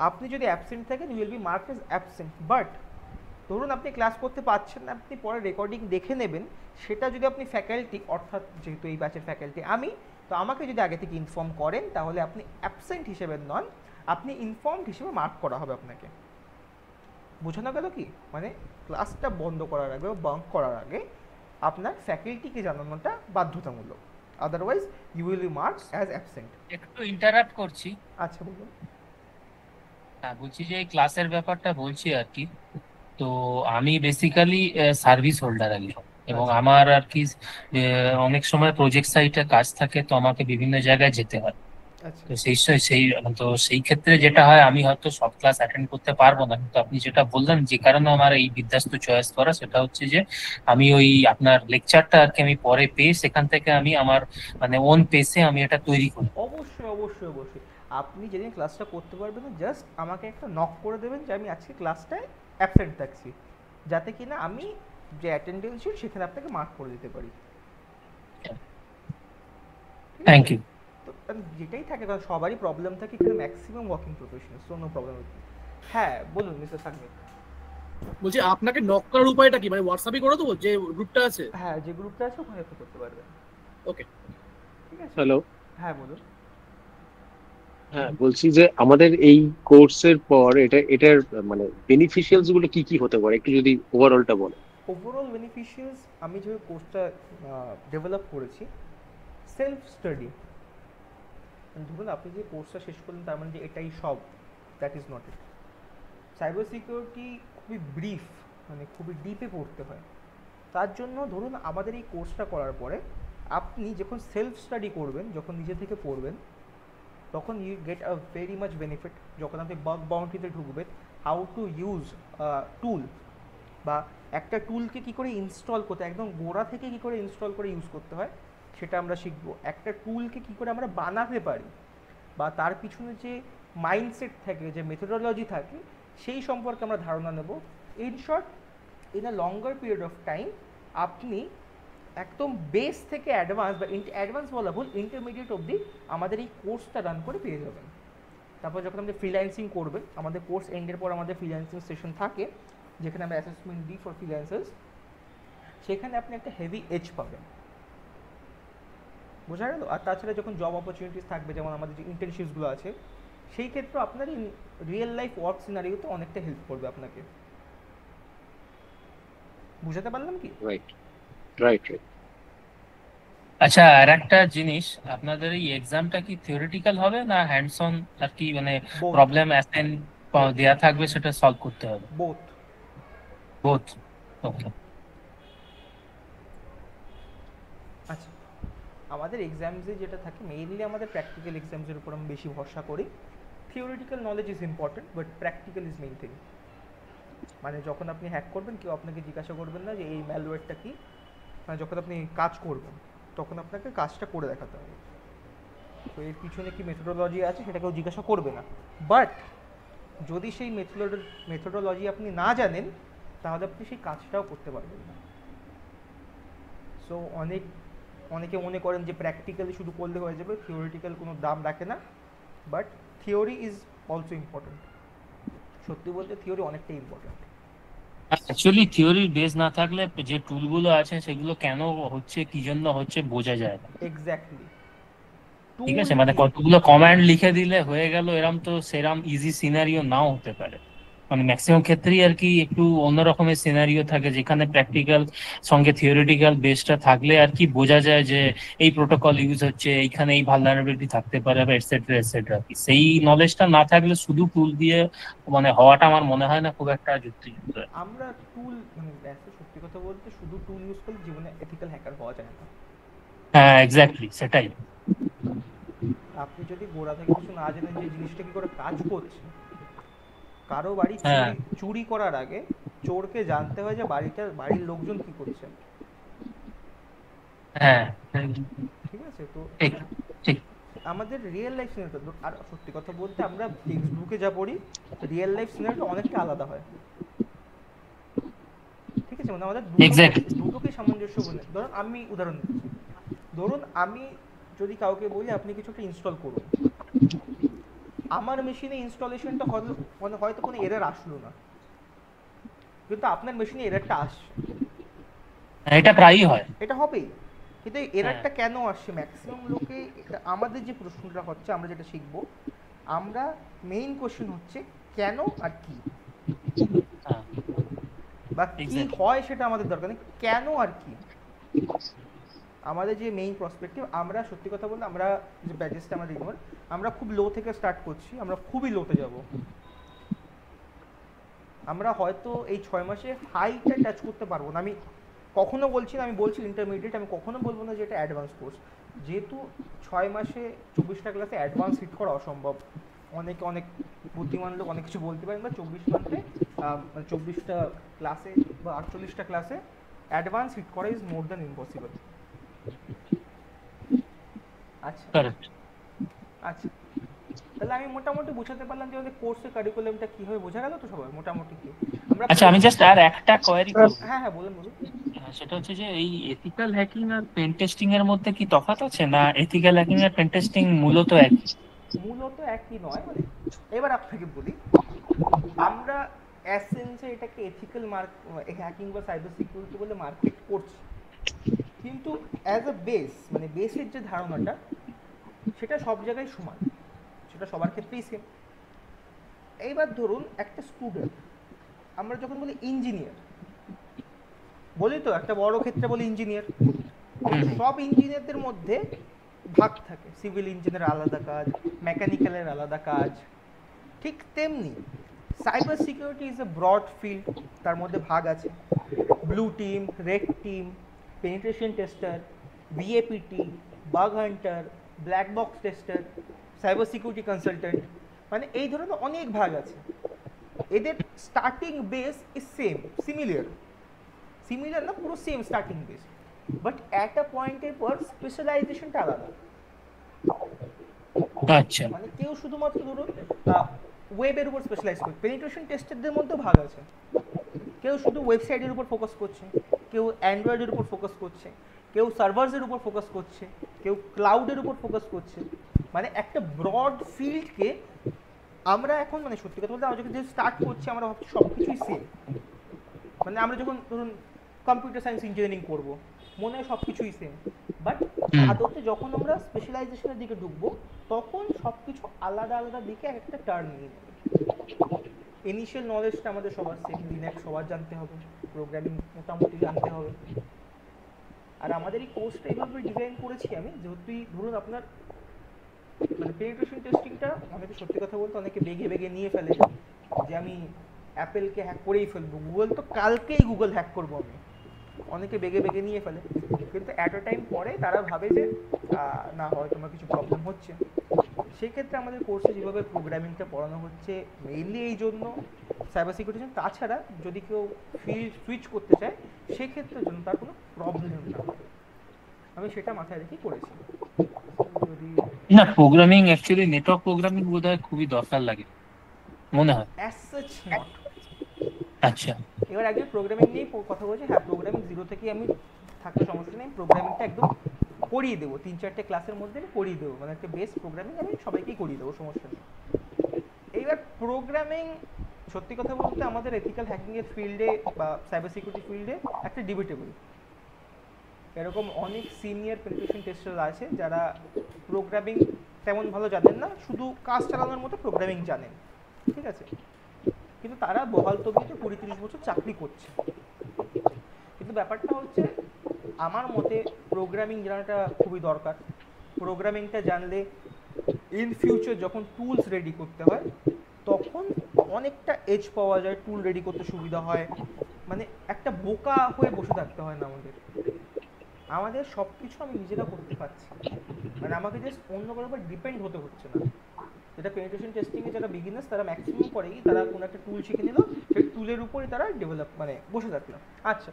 আপনি যদি অ্যাবসেন্ট থাকেন you will be marked as absent. But ধরুন আপনি ক্লাস করতে পারছেন না, আপনি পরে রেকর্ডিং দেখে নেবেন, সেটা যদি আপনি ফ্যাকাল্টি, অর্থাৎ যেহেতু এই ব্যাচের ফ্যাকাল্টি আমি, তো আমাকে যদি আগে থেকে ইনফর্ম করেন তাহলে আপনি অ্যাবসেন্ট হিসেবে নন, আপনি ইনফর্মড হিসেবে মার্ক করা হবে আপনাকে। বোঝানো গেল কি? মানে ক্লাসটা বন্ধ করার আগে বা বাঙ্ক করার আগে আপনার ফ্যাকাল্টিকে জানানোটা বাধ্যতামূলক, otherwise you will be marked as absent. একটু ইন্টারাপ্ট করছি। আচ্ছা বলুন। হ্যাঁ, বলছি যে এই ক্লাসের ব্যাপারটা বলছি আর কি। তো আমি বেসিক্যালি সার্ভিস হোল্ডার একজন। এবং আচ্ছা আমার আর কি অনেক সময় প্রজেক্ট সাইটে কাজ থাকে, তো আমাকে বিভিন্ন জায়গায় যেতে হয়। আচ্ছা তো সেই ক্ষেত্রে যেটা হয়, আমি হয়তো সব ক্লাস অ্যাটেন্ড করতে পারবো না, কিন্তু আপনি যেটা বললেন যে কারণে আমার এই বিদ্যাস্তু চয়েস করা, সেটা হচ্ছে যে আমি ওই আপনার লেকচারটা আর কি আমি পরে পেয়ে সেখান থেকে আমি আমার মানে ওন পেসে আমি এটা তৈরি করি। অবশ্যই অবশ্যই অবশ্যই। আপনি যেদিন ক্লাসটা করতে পারবেন না, জাস্ট আমাকে একটা নক করে দেবেন যে আমি আজকে ক্লাসটায় অ্যাবসেন্ট থাকছি, যাতে কি না আমি যে অ্যাটেন্ডেন্স শিট সেখানে আপনাকে মার্ক করে দিতে পারি। ঠিক থ্যাংক আছে? ইউ। তো যেটাই থাকে, কারণ সবারই প্রবলেম থাকে এখানে, maximum working professional, so no problem. হ্যাঁ বলুন মিস্টার সাকমিত। বলছি আপনাকে নক করার উপায়টা কি, মানে হোয়াটসঅ্যাপে করে দেবো যে গ্রুপটা আছে? হ্যাঁ, যে গ্রুপটা আছে ওখানে আপনি করতে পারবেন। ওকে। ঠিক আছে? হ্যালো। হ্যাঁ বলুন। হ্যাঁ, বলছি যে আমাদের এই কোর্সের পর এটার মানে বেনিফিশিয়ালস গুলো কি কি হতে পারে, একটু যদি ওভারঅলটা বলেন। ওভারঅল বেনিফিশিয়ালস, আমি যে কোর্সটা ডেভেলপ করেছি, সেলফ স্টাডি। ধরুন আপনি যে কোর্সটা শেষ করলেন তার মানে যে এটাই সব, that is not it. Cyber security খুবই ব্রিফ, মানে খুবই ডিপে পড়তে হয়। তার জন্য ধরুন আমাদের এই কোর্সটা করার পরে আপনি যখন সেলফ স্টাডি করবেন, যখন নিজে থেকে পড়বেন, তখন you get a very much benefit. যখন আপনি বাগ বাউন্ডারিতে ঢুকবেন, হাউ টু ইউজ টুল, বা একটা টুলকে কী করে ইনস্টল করতে, একদম গোড়া থেকে কী করে ইনস্টল করে ইউজ করতে হয় সেটা আমরা শিখবো। একটা টুলকে কী করে আমরা বানাতে পারি, বা তার পিছনে যে মাইন্ডসেট থাকে, যে মেথোডোলজি থাকে, সেই সম্পর্কে আমরা ধারণা নেব। In short, in a longer period of time আপনি একদম বেস থেকে অ্যাডভান্স, বা অ্যাডভান্স বলা ভুল, ইন্টারমিডিয়েট অবধি আমাদের এই কোর্সটা রান করে পেয়ে যাবেন। তারপর যখন আপনি ফ্রিল্যান্সিং করবেন, আমাদের কোর্স এন্ডের পর আমাদের ফ্রিল্যান্সিং সেশন থাকে, যেখানে আমরা অ্যাসেসমেন্ট দিই ফর ফ্রিল্যান্সার্স, সেখানে আপনি একটা হেভি এজ পাবেন। বোঝা গেল? আর তাছাড়া যখন জব অপরচুনিটিস থাকবে, যেমন আমাদের যে ইন্টার্নশিপসগুলো আছে, সেই ক্ষেত্রে আপনার রিয়েল লাইফ ওয়ার্ক সিনারিওতে অনেকটা হেল্প করবে আপনাকে। বুঝাতে পারলাম কি? Right, right, right. আচ্ছা, আর একটা জিনিস, আপনাদের এই এক্সামটা কি থিওরিটিক্যাল হবে না হ্যান্ডস অন আর কি, মানে Both. প্রবলেম অ্যাসাইন দেয়া থাকবে সেটা সলভ করতে হবে? বোথ। বোথ। ওকে। আচ্ছা, আমাদের এক্সামসে যেটা থাকে, মেইনলি আমাদের প্র্যাকটিক্যাল এক্সামসের উপর আমি বেশি ভরসা করি। Theoretical knowledge is important, but practical is main thing. মানে যখন আপনি হ্যাক করবেন, কেউ আপনাকে জিজ্ঞাসা করবেন না যে এই ম্যালওয়্যারটা কি, মানে যখন আপনি কাজ করবেন তখন আপনাকে কাজটা করে দেখাতে হবে। তো এর পিছনে কি মেথোডোলজি আছে সেটা কেউ জিজ্ঞাসা করবে না। বাট যদি সেই মেথোডোলজি আপনি না জানেন, তাহলে আপনি সেই কাজটাও করতে পারবেন না। সো অনেকে মনে করেন যে প্র্যাকটিক্যালি শুধু করলে হয়ে যাবে, থিওরিটিক্যাল কোনো দাম রাখে না। But theory is also important. সত্যি বলতে থিওরি অনেকটাই ইম্পর্টেন্ট। অ্যাকচুয়ালি থিওরির বেস না থাকলে যে টুলগুলো আছে সেগুলো কেন হচ্ছে, কি জন্য হচ্ছে, বোঝা যায় না। এক্স্যাক্টলি। ঠিক আছে, মানে কতগুলো কমান্ড লিখে দিলে হয়ে গেল, এরম তো সেরম ইজি সিনারিও নাও হতে পারে। মানে ম্যাক্সিমাম ক্ষেত্রেই আর কি একটু অন্য রকমের সিনারিও থাকে, যেখানে প্র্যাকটিক্যাল সঙ্গে থিওরিটিক্যাল বেসটা থাকলে আর কি বোঝা যায় যে এই প্রোটোকল ইউজ হচ্ছে, এইখানে এই ভালনারেবিলিটি থাকতে পারে, বা এটসেট্রা এটসেট্রা। সেই নলেজটা না থাকলে শুধু টুল দিয়ে মানে হওয়াটা আমার মনে হয় না খুব একটা যুক্তিযুক্ত। আমরা টুল, মানে সত্যি কথা বলতে শুধু টুল ইউজ করলে জীবনে এথিক্যাল হ্যাকার হওয়া যায় না। হ্যাঁ, এক্স্যাক্টলি সেটাই। আপনি যদি গোড়া থেকে কিছু না জানেন যে জিনিসটা কি করে কাজ করছে, কারো বাড়ি হ্যাঁ। চুরি করার আগে চোরকে জানতে হয় যে বাড়ির লোকজন কি করছে। হ্যাঁ, ঠিক আছে? তো ঠিক ঠিক। আমাদের রিয়েল লাইফ সিনারিও, আর সত্যি কথা বলতে আমরা টেক্সট বুকে যা পড়ি, রিয়েল লাইফ সিনারিওটা অনেকটা আলাদা হয়। ঠিক আছে? মানে আমাদের দুটোকে সামঞ্জস্য বলে। ধরুন আমি উদাহরণ দিচ্ছি, ধরুন আমি যদি কাউকে বলি আপনি কিছু একটা ইনস্টল করুন, আমার মেশিনে ইনস্টলেশনটা হয়তো কোনো এরর আসলো না, কিন্তু আপনার মেশিনে এররটা আসছে। এটা প্রায়ই হয়। এটা হবেই, কিন্তু এই এররটা কেন আসছে ম্যাক্সিমাম লোকে, আমাদের যে প্রশ্নটা হচ্ছে, আমরা যেটা শিখবো, আমরা মেইন কোশ্চেন হচ্ছে কেন আর কি, বা কি হয় সেটা আমাদের দরকার নেই, কেন আর কি। আমাদের যে মেইন প্রসপেক্টিভ, আমরা সত্যি কথা বলতে আমরা যে ব্যাচেসটা আমরা দেখব, আমরা খুব লো থেকে স্টার্ট করছি, আমরা খুবই লোতে যাব। আমরা হয়তো এই 6 মাসে হাইটা টাচ করতে পারবো না। আমি কখনো বলছি না, আমি বলছি ইন্টারমিডিয়েট, আমি কখনো বলবো না যে এটা অ্যাডভান্স কোর্স, যেহেতু 6 মাসে 24টা ক্লাসে অ্যাডভান্স হিট করা অসম্ভব। অনেক বুদ্ধিমান লোক অনেক কিছু বলতে পারেন, বা 24 মান্থে 24টা ক্লাসে বা 48টা ক্লাসে অ্যাডভান্স হিট করা ইজ মোর দ্যান ইম্পসিবল। আচ্ছা আচ্ছা, তাহলে আমি মোটামুটি বোঝাতে পারলাম যে আমাদের কোর্সের কারিকুলামটা কি হবে, বোঝা গেল তো সবাই মোটামুটি কি আমরা? আচ্ছা, আমি জাস্ট আর একটা কোয়েরি করব। হ্যাঁ হ্যাঁ, বলুন। সেটা হচ্ছে যে এই এথিক্যাল হ্যাকিং আর পেন টেস্টিং এর মধ্যে কি তফাৎ আছে, না এথিক্যাল হ্যাকিং আর পেন টেস্টিং মূলত একই? মূলত একই নয়, মানে এবার আপনাকে বলি, আমরা এসেন্সে এটাকে এথিক্যাল হ্যাকিং বা সাইবার সিকিউরিটি বলে মার্কেট করছি, কিন্তু অ্যাজ আ বেস, মানে বেসের যে ধারণাটা সেটা সব জায়গায় সমান, সেটা সবার ক্ষেত্রেই সেম। এইবার ধরুন একটা স্টুডেন্ট, আমরা যখন বলি ইঞ্জিনিয়ার, বলি তো একটা বড় ক্ষেত্রে বলি ইঞ্জিনিয়ার, সব ইঞ্জিনিয়ারদের মধ্যে ভাগ থাকে, সিভিল ইঞ্জিনিয়ার আলাদা কাজ, মেকানিক্যালের আলাদা কাজ, ঠিক তেমনি cyber security is a broad field, তার মধ্যে ভাগ আছে blue team, red team, penetration tester, VAPT, bug hunter, black box tester, cyber security consultant, মানে এই ধরনের অনেক ভাগ আছে। এদের স্টার্টিং বেস ইজ সিমিলার না, পুরো same starting base, but at a পয়েন্টের পর স্পেশালাইজেশনটা আলাদা। আচ্ছা, মানে কেউ শুধুমাত্র ধরুন ওয়েবের উপর স্পেশালাইজ করে, পেনিট্রেশন টেস্টারদের মধ্যেও ভাগ আছে, কেউ শুধু ওয়েবসাইটের উপর ফোকাস করছে, কেউ অ্যান্ড্রয়েডের উপর ফোকাস করছে, কেউ সার্ভার্সের উপর ফোকাস করছে, কেউ ক্লাউডের উপর ফোকাস করছে। মানে একটা ব্রড ফিল্ডকে আমরা এখন, মানে সত্যি কথা বলতে আমরা যখন স্টার্ট করছি আমরা ভাবছি সব কিছুই সেম, মানে আমরা যখন ধরুন কম্পিউটার সায়েন্স ইঞ্জিনিয়ারিং করবো মনে হয় সব কিছুই সেম, বাট আদতে যখন আমরা স্পেশালাইজেশনের দিকে ঢুকবো তখন সব কিছু আলাদা আলাদা দিকে একটা টার্ন নিয়ে নেবে। ইনিশিয়াল নলেজটা আমাদের সবার সেম, লিনাক্স সবার জানতে হবে, প্রোগ্রামিং মোটামুটি জানতে হবে। আর আমাদের এই কোর্সটা এইভাবে ডিজাইন করেছি আমি, যেহেতু ধরুন আপনার মানে পেনিট্রেশন টেস্টিংটা অনেকে, সত্যি কথা বলতে অনেকে বেগে নিয়ে ফেলে যে আমি অ্যাপেলকে হ্যাক করেই ফেলবো, গুগল তো কালকেই গুগল হ্যাক করবো আমি, অনেকে বেগে নিয়ে ফেলে, কিন্তু অ্যাট আ টাইম পরে তারা ভাবে যে না হয় তোমার কিছু প্রবলেম হচ্ছে। সেক্ষেত্রে আমাদের কোর্সে যেভাবে প্রোগ্রামিংটা পড়ানো হচ্ছে মেইনলি এই জন্য সাইবার সিকিউরিটি, তাছাড়া যদি কেউ ফিল্ড সুইচ করতে চায় সেক্ষেত্রে জন্য তার কোনো প্রবলেম না হয়, আমি সেটা মাথায় রেখে করেছি। যদি না, প্রোগ্রামিং অ্যাকচুয়ালি নেটওয়ার্ক প্রোগ্রামিং বোধহয় খুবই দরকার লাগে মনে হয়। As such not. আচ্ছা, এবার একজন প্রোগ্রামিং নিয়ে কথা বলছে, হ্যাঁ প্রোগ্রামিং জিরো থেকেই আমি থাকলে সমস্যা নেই, প্রোগ্রামিংটা একদম করিয়ে দেবো, 3-4টে ক্লাসের মধ্যে আমি করিয়ে দেবো, মানে একটা বেস প্রোগ্রামিং আমি সবাইকেই করিয়ে দেবো, সমস্যা নেই। এইবার প্রোগ্রামিং সত্যি কথা বলতে আমাদের এথিক্যাল হ্যাকিংয়ের ফিল্ডে বা সাইবার সিকিউরিটি ফিল্ডে একটা ডিবেটেবল। এরকম অনেক সিনিয়র পেনিট্রেশন টেস্টার আছে যারা প্রোগ্রামিং তেমন ভালো জানেন না, শুধু কাজ চালানোর মতো প্রোগ্রামিং জানেন, ঠিক আছে, কিন্তু তারা বহাল তবিয়তে 20-30 বছর চাকরি করছে। কিন্তু ব্যাপারটা হচ্ছে আমার মতে প্রোগ্রামিং জানাটা খুবই দরকার। প্রোগ্রামিংটা জানলে ইন ফিউচার যখন টুলস রেডি করতে হয় তখন অনেকটা এজ পাওয়া যায়, টুল রেডি করতে সুবিধা হয়, মানে একটা বোকা হয়ে বসে থাকতে হয় না আমাদের সব কিছু আমি নিজেরা করতে পারছি, মানে আমাকে জাস্ট অন্য কারোর উপর ডিপেন্ড হতে হচ্ছে না। যেটা পেনিট্রেশন টেস্টিংয়ে যারা বিগিনার্স তারা ম্যাক্সিমাম করেই তারা কোনো একটা টুল শিখে নিল, সেই টুলের উপরে তারা ডেভেলপ মানে বসে থাকলো। আচ্ছা,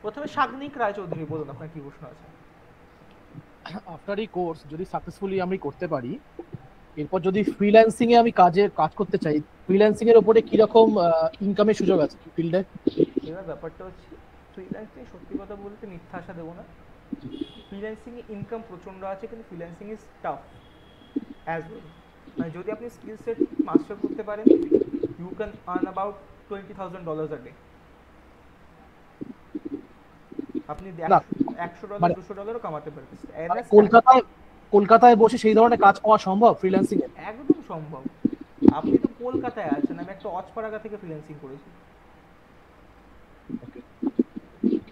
প্রথমে শাগনিক রায়চৌধুরী বলুন আপনার কি প্রশ্ন আছে। আফটার এই কোর্স যদি সাকসেসফুলি আমি করতে পারি, এরপর যদি ফ্রিল্যান্সিং এ আমি কাজ করতে চাই, ফ্রিল্যান্সিং এর উপরে কি রকম ইনকামের সুযোগ আছে ফিল্ডে? এবার ব্যাপারটা হচ্ছে ফ্রিল্যান্সিং, সত্যি কথা বলতে মিথ্যা আশা দেবো না, ফ্রিল্যান্সিং এ ইনকাম প্রচণ্ড আছে, কিন্তু freelancing is tough as well. মানে যদি আপনি স্কিল সেট মাস্টার করতে পারেন you can earn about $20,000 a day. আপনি $100 $200 কামাতে পারবেন। কলকাতায় বসে সেই ধরনের কাজ পাওয়া সম্ভব ফ্রিল্যান্সিং এ? একদম সম্ভব। আপনি তো কলকাতায় আছেন, আমি একটা অজপাড়াগা থেকে ফ্রিল্যান্সিং করেছি।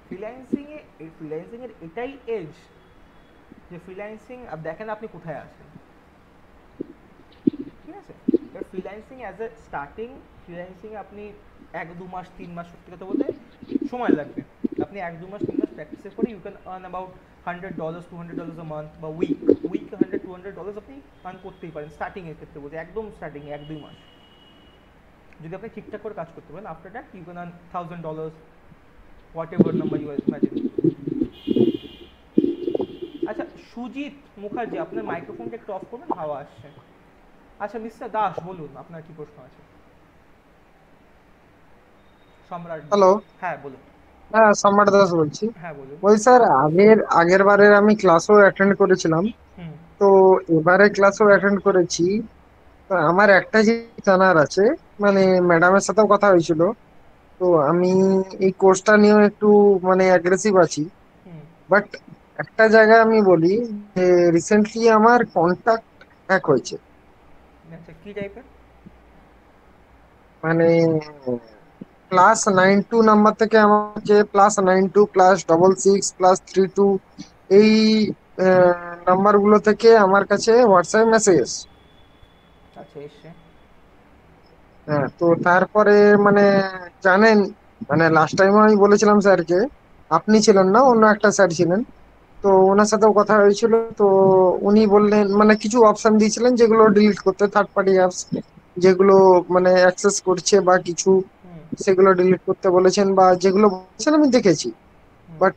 ফ্রিল্যান্সিং এর এটাই এজ যে ফ্রিল্যান্সিং দেখেন আপনি কোথায় আছেন, ঠিক আছে। এবার freelancing as a starting, freelancing আপনি 1-2 মাস 3 মাস সত্যি কথা বলতে সময় লাগবে। আপনি 1-2 মাস 3 মাস প্র্যাকটিসের পরে you can earn about $100 $200 a month বা উইকে $100-200 আপনি আর্ন করতেই পারেন স্টার্টিং এর ক্ষেত্রে বলতে, একদম স্টার্টিং 1-2 মাস যদি আপনি ঠিকঠাক করে কাজ করতে পারেন। After that you can earn $1000, whatever number you imagine. আচ্ছা সুজিত মুখার্জি, আপনার মাইক্রোফোনটা একটু অফ করবেন, হাওয়া আসছে। আচ্ছা মিস্টার দাস বলুন, আপনার কি প্রশ্ন আছে? সম্রাট। হ্যালো। হ্যাঁ বলুন। হ্যাঁ, সম্রাট দাস বলছি। হ্যাঁ বলুন। ওই স্যার, আগের বারের আমি ক্লাসও অ্যাটেন্ড করেছিলাম, হুম তো এবারে ক্লাসও অ্যাটেন্ড করেছি। তো আমার একটা যে জানার আছে, মানে ম্যাডামের সাথেও কথা হয়েছিল, তো আমি এই কোর্সটা নিয়েও একটু মানে অ্যাগ্রেসিভ আছি। হুম বাট একটা জায়গায় আমি বলি যে রিসেন্টলি আমার কন্টাক্ট হ্যাক হয়েছে। আচ্ছা কি টাইপের? মানে +92 নাম্বার থেকে আমাকে +92 +66 +32 এই নাম্বারগুলো থেকে আমার কাছে হোয়াটসঅ্যাপ মেসেজ এসছে। আচ্ছা এসছে। হ্যাঁ, তো তারপরে মানে জানেন, মানে লাস্ট টাইম আমি বলেছিলাম স্যারকে, আপনি ছিলেন না, অন্য একটা স্যার ছিলেন, তো ওনার সাথেও কথা হয়েছিল। তো উনি বললেন, মানে কিছু অপশন দিয়েছিলেন যেগুলো ডিলিট করতে, থার্ড পার্টি অ্যাপস যেগুলো মানে অ্যাক্সেস করছে বা কিছু, হুম সেগুলো ডিলিট করতে বলেছেন, বা যেগুলো বলেছেন আমি দেখেছি। হুম বাট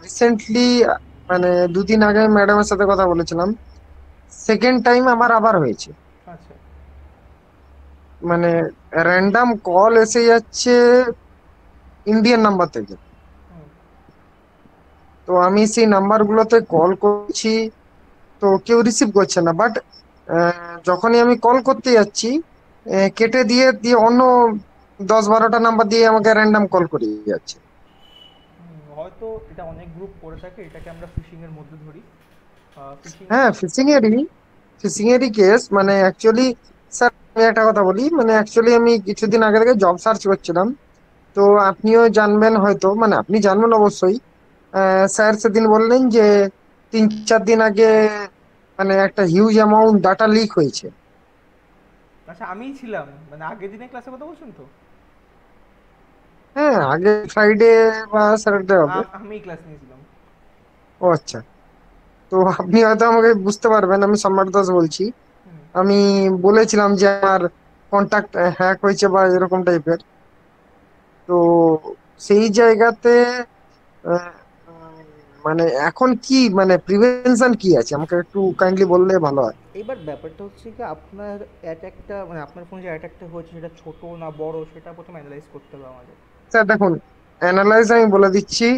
রিসেন্টলি মানে 2 দিন আগে ম্যাডামের সাথে কথা বলেছিলাম, সেকেন্ড টাইম আমার আবার হয়েছে। আচ্ছা মানে র্যান্ডাম কল এসে যাচ্ছে ইন্ডিয়ান নাম্বার থেকে। হুম তো আমি সেই নাম্বারগুলোতে কল করছি, তো কেউ রিসিভ করছে না। বাট যখনই আমি কল করতে যাচ্ছি, কেটে দিয়ে দিয়ে অন্য 10-12টা নাম্বার দিয়ে আমাকে র্যান্ডাম কল করে যাচ্ছে। হয়তো এটা অনেক গ্রুপ করে থাকে, এটাকে আমরা ফিশিং এর মধ্যে ধরি। ফিশিং এর হ্যাঁ, ফিশিং এরই কেস। মানে অ্যাকচুয়ালি স্যার আমি একটা কথা বলি, মানে অ্যাকচুয়ালি আমি কিছুদিন আগে থেকে জব সার্চ করছিলাম। তো আপনিও জানবেন হয়তো, মানে আপনি জানবেন অবশ্যই, স্যার সেদিন বললেন যে 3-4 দিন আগে মানে একটা হিউজ অ্যামাউন্ট ডাটা লিক হয়েছে। আচ্ছা আমিই ছিলাম, মানে আগের দিনের ক্লাসে কথা বলছেন তো? হ্যাঁ, আগে ফ্রাইডে বা স্যাটারডে হবে। আমিই ক্লাস নিয়েছিলাম। ও আচ্ছা। তো আপনি হয়তো আমাকে বুঝতে পারবেন, আমি সম্রাট দাস বলছি। হুম আমি বলেছিলাম যে আমার কন্টাক্ট হ্যাক হয়েছে বা এরকম টাইপের। তো সেই জায়গাতে আহ, উম, মানে এখন কি, মানে প্রিভেনশন কি আছে আমাকে একটু কাইন্ডলি বললে ভালো হয়। এবার ব্যাপারটা হচ্ছে কি, আপনার অ্যাটাকটা মানে আপনার ফোনে যে অ্যাটাকটা হয়েছে সেটা ছোট না বড় সেটা প্রথমে অ্যানালাইজ করতে হবে আমাদের। স্যার দেখুন, অ্যানালাইজ আমি বলে দিচ্ছি।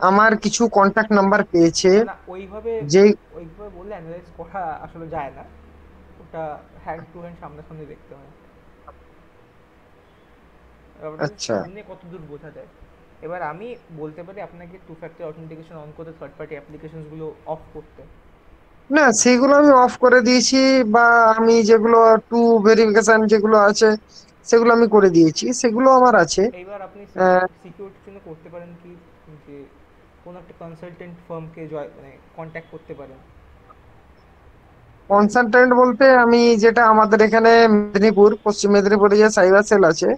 আমার কিছু কন্টাক্ট নাম্বার পেয়েছে, না না ওইভাবে যেই ওইভাবে বললে অ্যানালাইজ করা আসলে যায় না, ওটা হ্যান্ড টু হ্যান্ড সামনাসামনি দেখতে হয়। ব্যাপারটা হচ্ছে আচ্ছা, ফোনে কত দূর বোঝা যায়। এবার আমি বলতে পারি আপনাকে 2 ফ্যাক্টর অথেন্টিকেশন অন করতে, থার্ড পার্টি অ্যাপ্লিকেশনসগুলো অফ করতে। না সেগুলো আমি অফ করে দিয়েছি, বা আমি যেগুলো টু ভেরিফিকেশন যেগুলো আছে সেগুলো আমি করে দিয়েছি, সেগুলো আমার আছে। এইবার আপনি সিকিউরিটির জন্য করতে পারেন কি, যে কোনো একটা কনসালটেন্ট ফার্মকে মানে কন্ট্যাক্ট করতে পারেন। কনসালটেন্ট বলতে আমি যেটা আমাদের এখানে পশ্চিম মেদিনীপুরে যে সাইবার সেল আছে,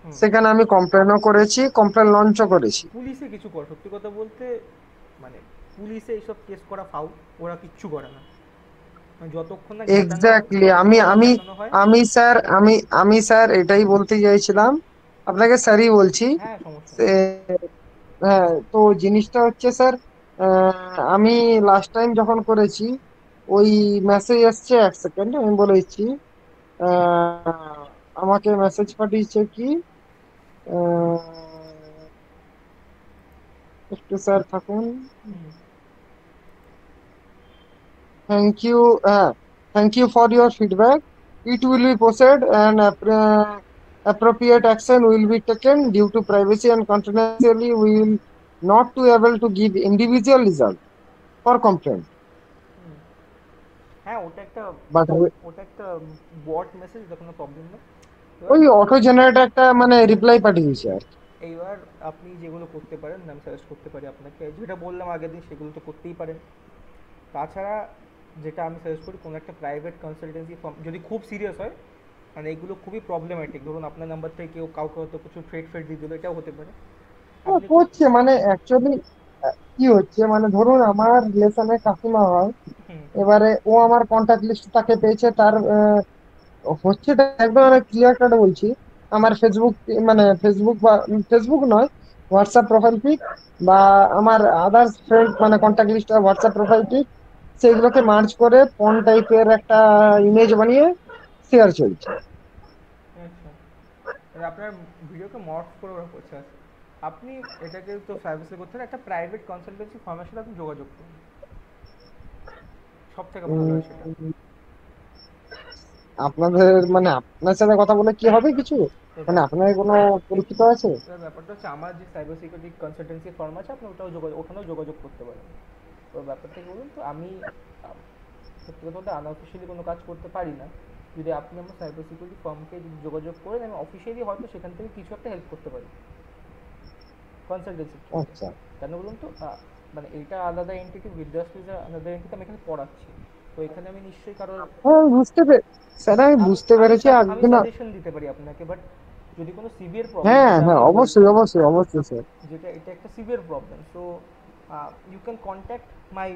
হুম সেখানে আমি কমপ্লেনও করেছি, কমপ্লেন লঞ্চও করেছি। পুলিশে কিছু করে, সত্যি কথা বলতে মানে পুলিশে এইসব কেস করা ফাউল, ওরা কিচ্ছু করে না। মানে যতক্ষণ না এক্স্যাক্টলি, আমি যতক্ষণ না আমি ঘটানো হয়। আমি স্যার আমি স্যার এটাই বলতে চাইছিলাম, আপনাকে স্যারই বলছি। হ্যাঁ সমস্যা নেই। সে- হ্যাঁ, তো জিনিসটা হচ্ছে স্যার, আমি লাস্ট টাইম যখন করেছি, ওই মেসেজ আসছে, 1 সেকেন্ড আমি বলে দিচ্ছি। আমাকে মেসেজ পাঠিয়েছে কি, আহ, একটু স্যার থাকুন। হুম Thank you. Thank you for your feedback. It will be posted, and appropriate action will be taken due to privacy and confidentiality. We will not to able to give individual result for complaint. হুম হ্যাঁ ওটা একটা But ওটা একটা বট message, ওটা কোনো problem না। এবার ওই অটো জেনারেট একটা মানে রিপ্লাই পাঠিয়েছে আর কি। এইবার আপনি যেগুলো করতে পারেন আমি সাজেস্ট করতে পারি আপনাকে, যেটা বললাম আগের দিন সেগুলো তো করতেই পারেন। তাছাড়া যেটা আমি সাজেস্ট করি, কোনো একটা প্রাইভেট কনসালটেন্সি ফার্ম যদি খুব সিরিয়াস হয়, মানে এইগুলো খুবই প্রবলেম্যাটিক, ধরুন আপনার নাম্বার থেকে কেউ কাউকে হয়তো কিছু ট্রেড ফেড দিয়ে দিল, এটাও হতে পারে। আপনি করছে মানে অ্যাকচুয়ালি কি হচ্ছে মানে ধরুন আমার রিলেশনে কাকিমা হয়, হুম এবারে ও আমার কন্টাক্ট লিস্ট তাকে পেয়েছে, তার হচ্ছে একদম মানে ক্লিয়ার কাট বলছি, আমার ফেসবুক মানে ফেসবুক বা ফেসবুক নয়, হোয়াটসঅ্যাপ প্রোফাইল পিক বা আমার আদার্স ফ্রেন্ড মানে contact list WhatsApp profile pic, সেগুলোকে মার্চ করে ফোন টাইপের একটা ইমেজ বানিয়ে শেয়ার চলছে। আচ্ছা, মানে আপনার ভিডিওকে মর্ফ করে ওরা করছে। আচ্ছা, আপনি এটাকে তো সার্ভিসে করতে হলে একটা প্রাইভেট কনসালটেন্সি ফার্মের সাথে আপনি যোগাযোগ করুন, সব থেকে ভালো হয় সেটা। উম, আপনাদের মানে আপনার সাথে কথা বলে কি হবে কিছু, মানে আপনার কোনো পরিচিত আছে? এবার ব্যাপারটা হচ্ছে আমার যে সাইবার সিকিউরিটি কনসালটেন্সি ফার্ম আছে, আপনি ওখানেও যোগাযোগ করতে পারেন। তো ব্যাপারটা কি বলুন তো, আমি সত্যি কথা বলতে আনঅফিসিয়ালি কোনো কাজ করতে পারি না। যদি আপনি আমার সাইবার সিকিউরিটি ফার্মকে যদি যোগাযোগ করেন, আমি অফিসিয়ালি হয়তো সেখান থেকে কিছু একটা হেল্প করতে পারি কনসালটেন্সি। আচ্ছা, কেন বলুন তো, মানে এইটা আলাদা এন্টিটি, বিদ্যাস ইজ আলাদা এন্টিটি, আমি এখানে পড়াচ্ছি। তো এখানে আমি নিশ্চয়ই কারোর হ্যাঁ বুঝতে স্যার আমি আমি বুঝতে আমি পেরেছি আমি একদিন। সাজেশন দিতে পারি আপনাকে, বাট যদি কোনো সিভিয়ার প্রবলেম, হ্যাঁ যেটা হ্যাঁ আপনি অবশ্যই বলছেন, অবশ্যই অবশ্যই স্যার। যেটা এটা একটা severe problem, so you can contact my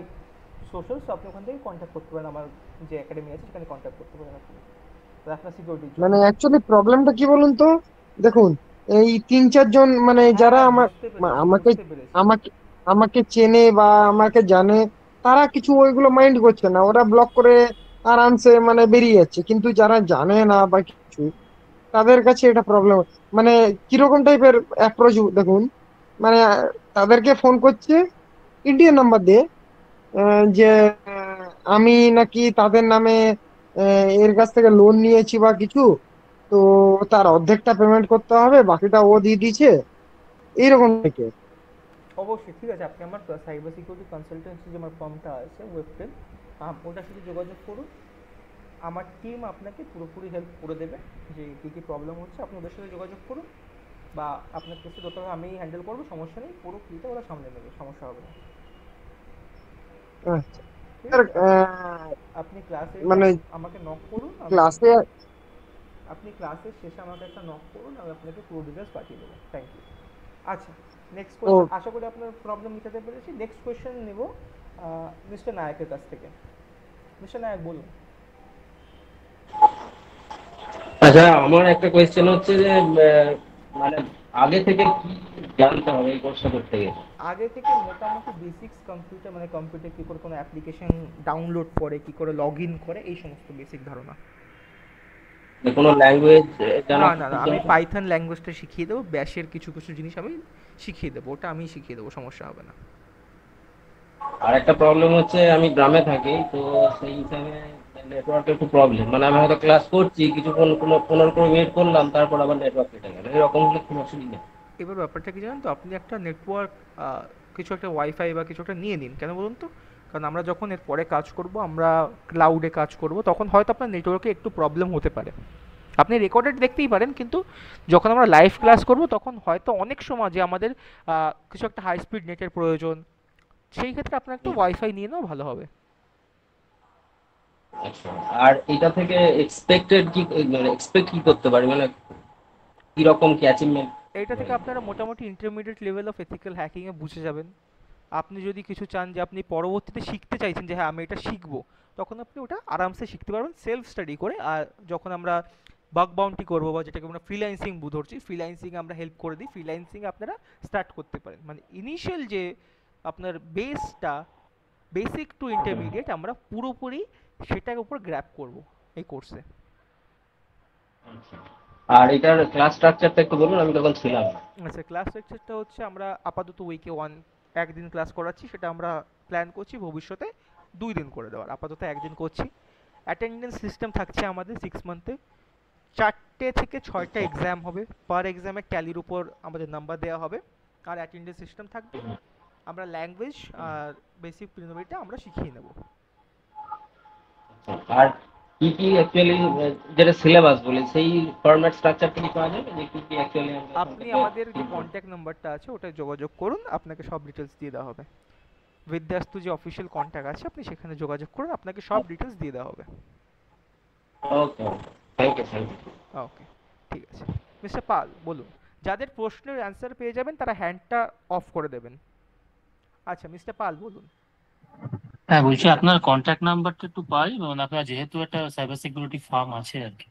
socials. আপনি ওখান থেকে কন্ট্যাক্ট করতে পারেন, আমার যে একাডেমি আছে সেখানে কন্ট্যাক্ট করতে পারেন আপনি, তো আপনার সিকিউরিটির জন্য। মানে অ্যাকচুয়ালি প্রবলেমটা কি বলুন তো, দেখুন এই 3-4 জন মানে হ্যাঁ যারা হ্যাঁ, আমার বুঝতে পেরেছি আমাকে বুঝতে পেরেছি। আমাকে আমাকে চেনে বা আমাকে জানে, তারা কিছু ওইগুলো মাইন্ড করছে না, ওরা ব্লক করে আরামসে মানে বেরিয়ে যাচ্ছে। কিন্তু যারা জানে না বা কিছু, তাদের কাছে এটা প্রবলেম। মানে কিরকম টাইপের অ্যাপ্রোচ দেখুন, মানে তাদেরকে ফোন করছে ইন্ডিয়ান নাম্বার দিয়ে, যে আমি নাকি তাদের নামে এর কাছ থেকে লোন নিয়েছি বা কিছু, তো তার অর্ধেকটা পেমেন্ট করতে হবে, বাকিটা ও দিয়ে দিয়েছে, এইরকম থেকে। অবশ্যই, ঠিক আছে, আপনি আমার সাইবার সিকিউরিটি কনসালটেন্সি যে আমার ফর্মটা আছে ওয়েবটেল, ওটার সাথে যোগাযোগ করুন। আমার টিম আপনাকে পুরোপুরি হেল্প করে দেবে, যে কী কী প্রবলেম হচ্ছে আপনি ওদের সাথে যোগাযোগ করুন, বা আপনার কেসে যতটা আমি হ্যান্ডেল করবো, সমস্যা নেই, পুরো ফ্রিতে ওরা সামলে নেবে, সমস্যা হবে না। আচ্ছা ঠিক স্যার, আছে, আপনি ক্লাসে মানে আমাকে নক করুন, আমি ক্লাসে আপনি ক্লাসের শেষে আমাকে একটা নক করুন, আমি আপনাকে পুরো ডিটেলস পাঠিয়ে দেবো। Thank you. আচ্ছা, নেক্সট ও কোয়েশ্চেন, আশা করি আপনার প্রবলেম মেটাতে পেরেছি। নেক্সট কোয়েশ্চেন নেব মিস্টার নায়কের কাছ থেকে। মিস্টার নায়ক বলুন। আচ্ছা, আমার একটা কোয়েশ্চেন হচ্ছে যে মানে আগে থেকে কি জানতে হবে এই কোর্সটা করতে গেলে? আগে থেকে মোটামুটি বেসিক্স কম্পিউটার, মানে কম্পিউটার কী করে কোনো অ্যাপ্লিকেশন ডাউনলোড করে, কী করে লগ ইন করে, এই সমস্ত বেসিক ধারণা। যে কোনো ল্যাঙ্গুয়েজ জানা না না না, খুব আমি দরকার? পাইথন ল্যাঙ্গুয়েজটা শিখিয়ে দেবো, ব্যাশের কিছু কিছু জিনিস আমি শিখিয়ে দেবো, ওটা আমি শিখিয়ে দেবো, সমস্যা হবে না। আর একটা প্রবলেম হচ্ছে আমি গ্রামে থাকি, তো সেই হিসাবে নেটওয়ার্কের একটু প্রবলেম। মানে আমি হয়তো ক্লাস করছি, কিছুক্ষণ 15-20 মিনিট করলাম, তারপর আবার নেটওয়ার্ক কেটে গেল, এরকম হলে খুব অসুবিধা। এবার ব্যাপারটা কি জানেন তো, আপনি একটা নেটওয়ার্ক, কিছু একটা ওয়াইফাই বা কিছু একটা নিয়ে নিন। কেন বলুন তো, কারণ আমরা যখন এর পরে কাজ করব, আমরা ক্লাউডে কাজ করব, তখন হয়তো আপনার নেটওয়ার্কে একটু প্রবলেম হতে পারে। আপনি রেকর্ডেড দেখতেই পারেন, কিন্তু যখন আমরা লাইভ ক্লাস করব, তখন হয়তো অনেক সময় যে আমাদের কিছু একটা হাই স্পিড নেটের প্রয়োজন, সেই ক্ষেত্রে আপনার একটু ওয়াইফাই নিয়ে নেওয়া ভালো হবে। আচ্ছা, আর এটা থেকে এক্সপেক্টেড কি, মানে এক্সপেক্ট কি করতে পারি, মানে কিরকম কি অ্যাচিভমেন্ট? এইটা থেকে আপনারা মোটামুটি ইন্টারমিডিয়েট লেভেল অফ এথিক্যাল হ্যাকিংয়ে বুঝে যাবেন। আপনি যদি কিছু চান যে আপনি পরবর্তীতে শিখতে চাইছেন যে হ্যাঁ আমি এটা শিখবো, তখন আপনি ওটা আরামসে শিখতে পারবেন সেলফ স্টাডি করে। আর যখন আমরা বাগ বাউন্টি করবো, বা যেটাকে আমরা ফ্রিল্যান্সিং ধরছি, ফ্রিল্যান্সিং আমরা হেল্প করে দিই, ফ্রিল্যান্সিং আপনারা স্টার্ট করতে পারেন। মানে ইনিশিয়াল যে আপনার বেসটা, বেসিক টু ইন্টারমিডিয়েট, আমরা পুরোপুরি সেটার উপর গ্র্যাপ করব এই কোর্সে। আর এটার ক্লাস স্ট্রাকচারটা একটু বলুন, আমি তখন ছিলাম না। আচ্ছা, ক্লাস লেকচারটা হচ্ছে আমরা আপাতত উইকে একদিন ক্লাস করাচ্ছি, সেটা আমরা প্ল্যান করছি ভবিষ্যতে 2 দিন করে দেওয়ার, আপাতত একদিন করছি। অ্যাটেন্ডেন্স সিস্টেম থাকছে আমাদের 6 মান্থে, 4টে থেকে 6টা এক্সাম হবে, পার এক্সামে ট্যালির উপর আমাদের নাম্বার দেওয়া হবে, আর অ্যাটেন্ডেন্স সিস্টেম থাকবে। আমরা ল্যাঙ্গুয়েজ আর বেসিক প্রিলিমিনারিটা আমরা শিখিয়ে নেব। আর কি কি অ্যাকচুয়ালি, যেটা সিলেবাস বলে, সেই ফরম্যাট স্ট্রাকচারটা কি পাওয়া যাবে, যে কি কি অ্যাকচুয়ালি আমরা এখান আপনি থেকে আমাদের যে শিখবো? কন্ট্যাক্ট নাম্বারটা আছে ওটায় যোগাযোগ করুন, আপনাকে সব ডিটেলস দিয়ে দেওয়া হবে। বিদ্যাস্তু যে অফিসিয়াল কন্ট্যাক্ট আছে, আপনি সেখানে যোগাযোগ করুন, আপনাকে সব ডিটেলস দিয়ে দেওয়া হবে। ওকে, থ্যাংক ইউ, থ্যাংক ইউ। ওকে, ঠিক আছে। মিস্টার পাল বলুন, যাদের প্রশ্নের অ্যান্সার পেয়ে যাবেন তারা হ্যান্ডটা অফ করে দেবেন। আচ্ছা মিস্টার পাল বলুন। হ্যাঁ, বলছি আপনার কন্ট্যাক্ট নাম্বারটা একটু পাই, মানে আপনার যেহেতু একটা সাইবার সিকিউরিটি ফার্ম আছে আর কি।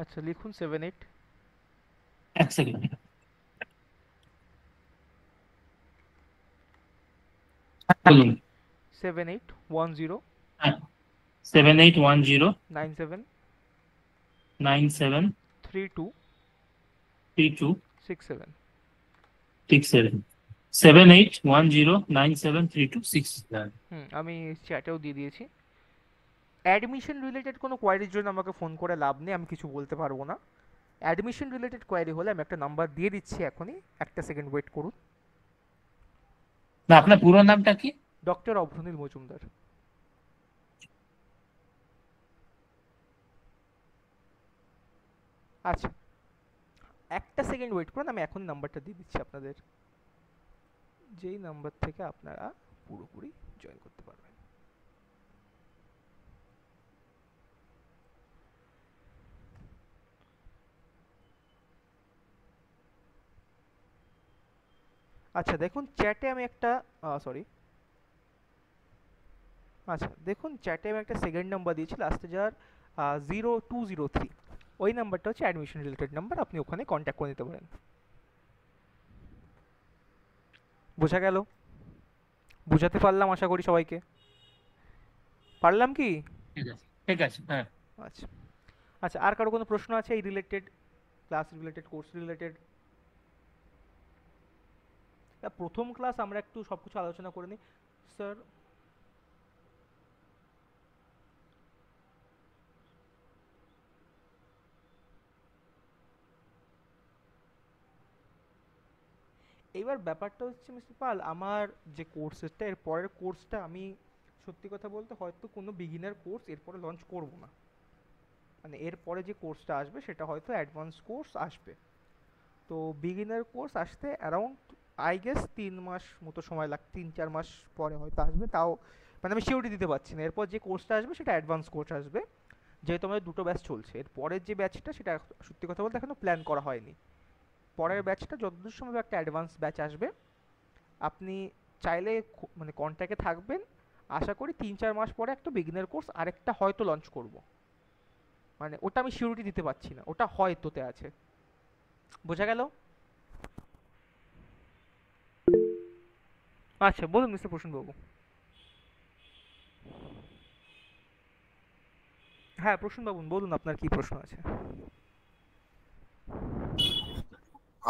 আচ্ছা লিখুন 78 এক সেকেন্ড। বলুন। 7810 হ্যাঁ, 7810 97 97 32 32 67। 67 7810973267। আমি চ্যাটেও দিয়ে দিয়েছি। অ্যাডমিশন রিলেটেড কোনো কোয়ারির জন্য আমাকে ফোন করে লাভ নেই, আমি কিছু বলতে পারবো না। অ্যাডমিশন রিলেটেড কোয়ারি হলে আমি একটা নাম্বার দিয়ে দিচ্ছি এখনই, একটা সেকেন্ড ওয়েট করুন। না, আপনার পুরো নামটা কি? ডক্টর অভ্রনীল মজুমদার। আচ্ছা একটা সেকেন্ড ওয়েট করুন, আমি এখন নাম্বারটা দিয়ে দিচ্ছি আপনাদের, যেই নাম্বার থেকে আপনারা পুরোপুরি জয়েন করতে পারবেন। আচ্ছা দেখুন চ্যাটে আমি একটা আচ্ছা দেখুন চ্যাটে আমি একটা সেকেন্ড নাম্বার দিয়েছি লাস্টে যার 0203, ওই নাম্বারটা হচ্ছে অ্যাডমিশন রিলেটেড নাম্বার, আপনি ওখানে কন্ট্যাক্ট করে নিতে পারেন। বোঝা গেল? বুঝাতে পারলাম আশা করি সবাইকে, পারলাম কি? ঠিক আছে, ঠিক আছে, হ্যাঁ। আচ্ছা আচ্ছা, আর কারো কোনো প্রশ্ন আছে এই related, class related, course related? প্রথম ক্লাস আমরা একটু সব কিছু আলোচনা করে নিই স্যার। এইবার ব্যাপারটা হচ্ছে মিস্টার পাল, আমার যে কোর্সেসটা এর পরের কোর্সটা আমি সত্যি কথা বলতে হয়তো কোনো বিগিনার কোর্স এরপরে লঞ্চ করব না, মানে এরপরে যে কোর্সটা আসবে সেটা হয়তো অ্যাডভান্স কোর্স আসবে। তো বিগিনার কোর্স আসতে অ্যারাউন্ড আই গেস 3 মাস মতো সময় 3-4 মাস পরে হয়তো আসবে, তাও মানে আমি সিওরিটি দিতে পারছি না। এরপর যে কোর্সটা আসবে সেটা অ্যাডভান্স কোর্স আসবে, যেহেতু আমাদের দুটো ব্যাচ চলছে। এর পরের যে ব্যাচটা সেটা সত্যি কথা বলতে এখনও প্ল্যান করা হয়নি। পরের ব্যাচটা যতদূর সম্ভব একটা অ্যাডভান্স ব্যাচ আসবে, আপনি চাইলে মানে কন্ট্যাক্টে থাকবেন। আশা করি 3-4 মাস পরে একটা বিগিনার কোর্স আরেকটা হয়তো লঞ্চ করব, মানে ওটা আমি সিওরিটি দিতে পারছি না, ওটা হয়তোতে আছে। বোঝা গেল? আচ্ছা বলুন মিস্টার প্রসূনবাবু। হ্যাঁ প্রসূনবাবু বলুন, আপনার কি প্রশ্ন আছে?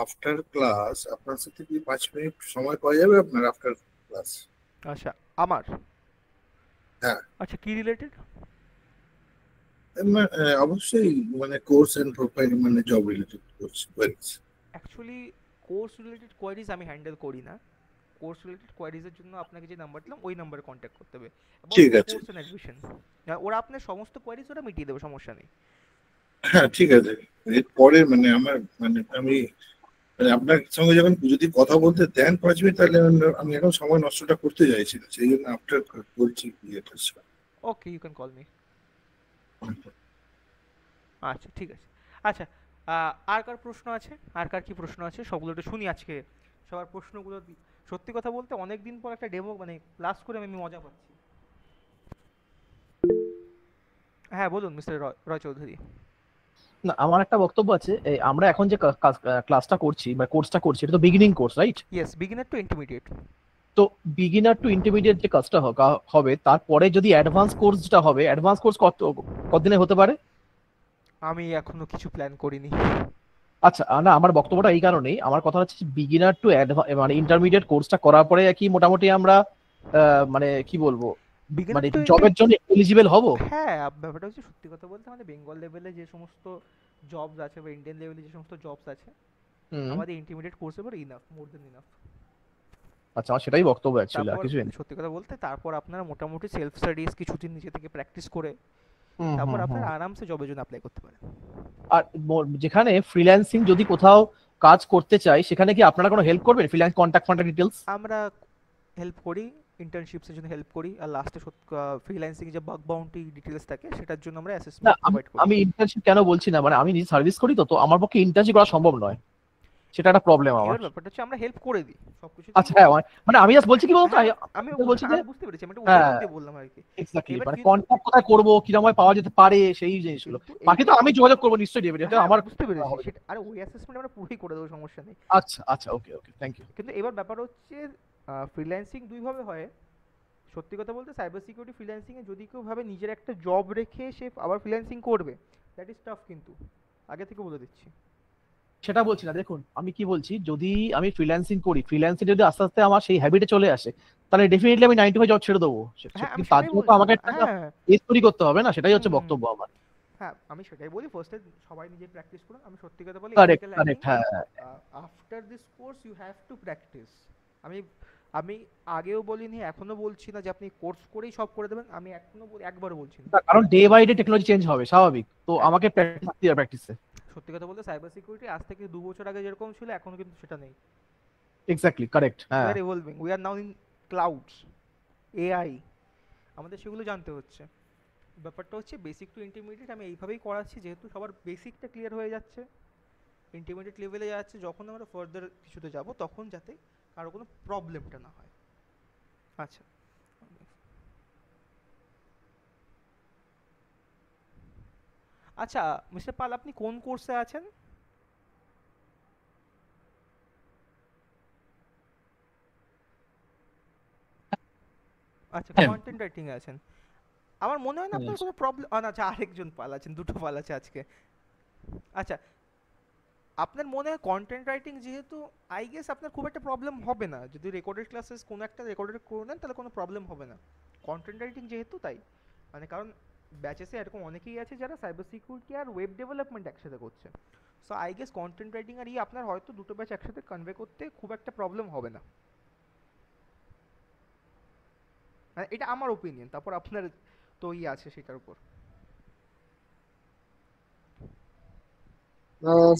আফটার ক্লাস আপনার সাথে কি 5 মিনিট সময় পাওয়া যাবে আপনার আফটার ক্লাস? আচ্ছা আমার, হ্যাঁ আচ্ছা কি রিলেটেড? অবশ্যই মানে কোর্স এন্ড প্রোফাইল মানে job related course. Actually course related queries আমি হ্যান্ডেল করি না। কোর্স রিলেটেড কোয়ারিজের জন্য আপনাকে যে নাম্বার দিলাম ওই নাম্বারে কন্ট্যাক্ট করতে হবে। ঠিক আছে, কোর্স এন্ড অ্যাডমিশন ওরা আপনার সমস্ত কোয়ারিজ ওরা মিটিয়ে দেবে, সমস্যা নেই। হ্যাঁ ঠিক আছে। এরপরে মানে আমার মানে আমি মানে আপনার সঙ্গে যখন যদি কথা বলতে দেন 5 মিনিট, তাহলে আমি এখন সময় নষ্টটা করতে চাইছি না, সেই জন্য আফটার বলছি এটা। Okay you can call me. আচ্ছা ঠিক আছে। আচ্ছা আর কার প্রশ্ন আছে? আর কার কি প্রশ্ন আছে সবগুলো একটু শুনি আজকে, সবার প্রশ্নগুলো। সত্যি কথা বলতে অনেক দিন পর একটা ডেমো মানে ক্লাস করে আমি মজা পাচ্ছি। হ্যাঁ বলুন মিস্টার রয় চৌধুরী। না, আমার একটা বক্তব্য আছে। আমরা এখন যে ক্লাসটা করছি বা কোর্সটা করছি, এটা তো beginning course, right? Yes, beginner two intermediate. তো বিগিনার টু ইন্টারমিডিয়েট যে কাজটা হবে, তারপরে যদি অ্যাডভান্স কোর্সটা হবে, অ্যাডভান্স কোর্স কতদিনে হতে পারে? আমি এখনো কিছু প্ল্যান করিনি। আচ্ছা না, আমার বক্তব্যটা এই কারণেই, আমার কথা হচ্ছে বিগিনার টু মানে ইন্টারমিডিয়েট কোর্সটা করার পরে কি মোটামুটি আমরা মানে কি বলবো, মানে জবের জন্য এলিজিবল হব? হ্যাঁ, ব্যাপারটা হচ্ছে সত্যি কথা বলতে আমাদের বেঙ্গল লেভেলে যে সমস্ত জবস আছে বা ইন্ডিয়ান লেভেলে যে সমস্ত জবস আছে, আমাদের ইন্টারমিডিয়েট কোর্সের পর ইনাফ, মোর দেন ইনাফ। আচ্ছা, আমার সেটাই বক্তব্য অ্যাকচুয়ালি, আর কিছু না। সত্যি কথা বলতে তারপর আপনারা মোটামুটি সেলফ স্টাডিজ কিছুদিন নিজে থেকে প্র্যাকটিস করে তারপর আপনারা আরামসে জবের জন্য অ্যাপ্লাই করতে পারেন। আর যেখানে ফ্রিল্যান্সিং যদি কোথাও কাজ করতে চাই, সেখানে কি আপনারা কোনো হেল্প করবেন? ফ্রিল্যান্স কন্টাক্ট ডিটেইলস আমরা হেল্প করি, ইন্টার্নশিপসের জন্য হেল্প করি, আর লাস্টে ফ্রিল্যান্সিং যে বাগ বাউন্টি ডিটেইলস থাকে সেটার জন্য আমরা অ্যাসেসমেন্ট প্রোভাইড করি। আমি ইন্টার্নশিপ কেন বলছি না, মানে আমি নিজে সার্ভিস করি, তো আমার পক্ষে ইন্টার্নশিপ করা সম্ভব নয়। সেটা একটা প্রবলেম আমার। এবার ব্যাপারটা হচ্ছে আমরা হেল্প করে দিই সবকিছু। আচ্ছা হ্যাঁ, মানে আমি জাস্ট বলছি কি বলতো, আমি বলছি যে বুঝতে পেরেছি, আমি একটা হ্যাঁ উদাহরণ দিয়ে বললাম আর কি। এক্স্যাক্টলি, এবার মানে কন্ট্যাক্ট কোথায় করবো, কিরকম ভাবে পাওয়া যেতে পারে সেই জিনিসগুলো। কিন্তু বাকি তো আমি যোগাযোগ করবো নিশ্চয়ই ডেভিড, এটা আমার বুঝতে পেরেছি হবে। সেটা। আরে ওই অ্যাসেসমেন্ট আমরা পুরোই করে দেবো, সমস্যা নেই। আচ্ছা আচ্ছা, ওকে ওকে, থ্যাংক ইউ। কিন্তু এবার ব্যাপার হচ্ছে ফ্রিল্যান্সিং দুইভাবে হয়। সত্যি কথা বলতে সাইবার সিকিউরিটি ফ্রিল্যান্সিং এ যদি কেউ ভাবে নিজের একটা জব রেখে সে আবার ফ্রিল্যান্সিং করবে, দ্যাট ইজ টাফ, কিন্তু আগে থেকে বলে দিচ্ছি। সেটা বলছি না, দেখুন আমি কি বলছি, যদি আমি ফ্রিল্যান্সিং করি, ফ্রিল্যান্সিং যদি আস্তে আস্তে আমার সেই হ্যাবিটে চলে আসে, তাহলে ডেফিনেটলি আমি 9 to 5 জব ছেড়ে দেবো। হ্যাঁ আমি তার সেটাই জন্য তো বলছি। আমাকে একটা পেজ তৈরি করতে হবে না, সেটাই হচ্ছে হুম, বক্তব্য আমার। হ্যাঁ আমি সেটাই বলি, ফার্স্টে সবাই নিজে প্র্যাকটিস করুন। আমি সত্যি কথা বলি, কারেক্ট এথিক্যাল কারেক্ট, হ্যাকিং হ্যাঁ। After this course you have to practice. আমি আমি আগেও বলিনি, এখনো বলছি না যে আপনি কোর্স করেই সব করে দেবেন। আমি এখনো একবারও বলছি না, কারণ day by day technology change হবে, স্বাভাবিক তো, হ্যাঁ। আমাকে প্র্যাকটিসে। সত্যি কথা বলতে সাইবার সিকিউরিটি আজ থেকে 2 বছর আগে যেরকম ছিল এখনো কিন্তু সেটা নেই। এক্স্যাক্টলি কারেক্ট, উই হ্যাঁ। Are evolving, we are now in clouds, AI, আমাদের সেগুলো জানতে হচ্ছে। ব্যাপারটা হচ্ছে বেসিক টু ইন্টারমিডিয়েট আমি এইভাবেই করাচ্ছি, যেহেতু সবার বেসিকটা ক্লিয়ার হয়ে যাচ্ছে, ইন্টারমিডিয়েট লেভেলে যাচ্ছে। যখন আমরা ফার্দার কিছুতে যাব তখন যাতে কারো কোনো প্রবলেমটা না হয়। আচ্ছা, আচ্ছা মিস্টার পাল, আপনি কোন কোর্সে আছেন? আচ্ছা, কন্টেন্ট রাইটিং এ আছেন। আমার মনে হয় না আপনার কোনো প্রবলেম। আচ্ছা, আরেকজন পাল আছেন, দুটো পাল আছে আজকে। আচ্ছা, আপনার মনে হয় কন্টেন্ট রাইটিং যেহেতু, আই গেস আপনার খুব একটা প্রবলেম হবে না। যদি রেকর্ডেড ক্লাসেস কোনো একটা রেকর্ডেড করে নেন তাহলে কোনো প্রবলেম হবে না। কন্টেন্ট রাইটিং যেহেতু, তাই মানে, কারণ ব্যাচেসে এরকম অনেকেই আছে যারা সাইবার সিকিউরিটি আর ওয়েব ডেভেলপমেন্ট একসাথে করছে। So I guess content writing আর আপনার হয়তো দুটো ব্যাচ একসাথে কনভে করতে খুব একটা প্রবলেম হবে না। মানে এটা আমার ওপিনিয়ন, তারপর আপনার তো আছে সেটার উপর।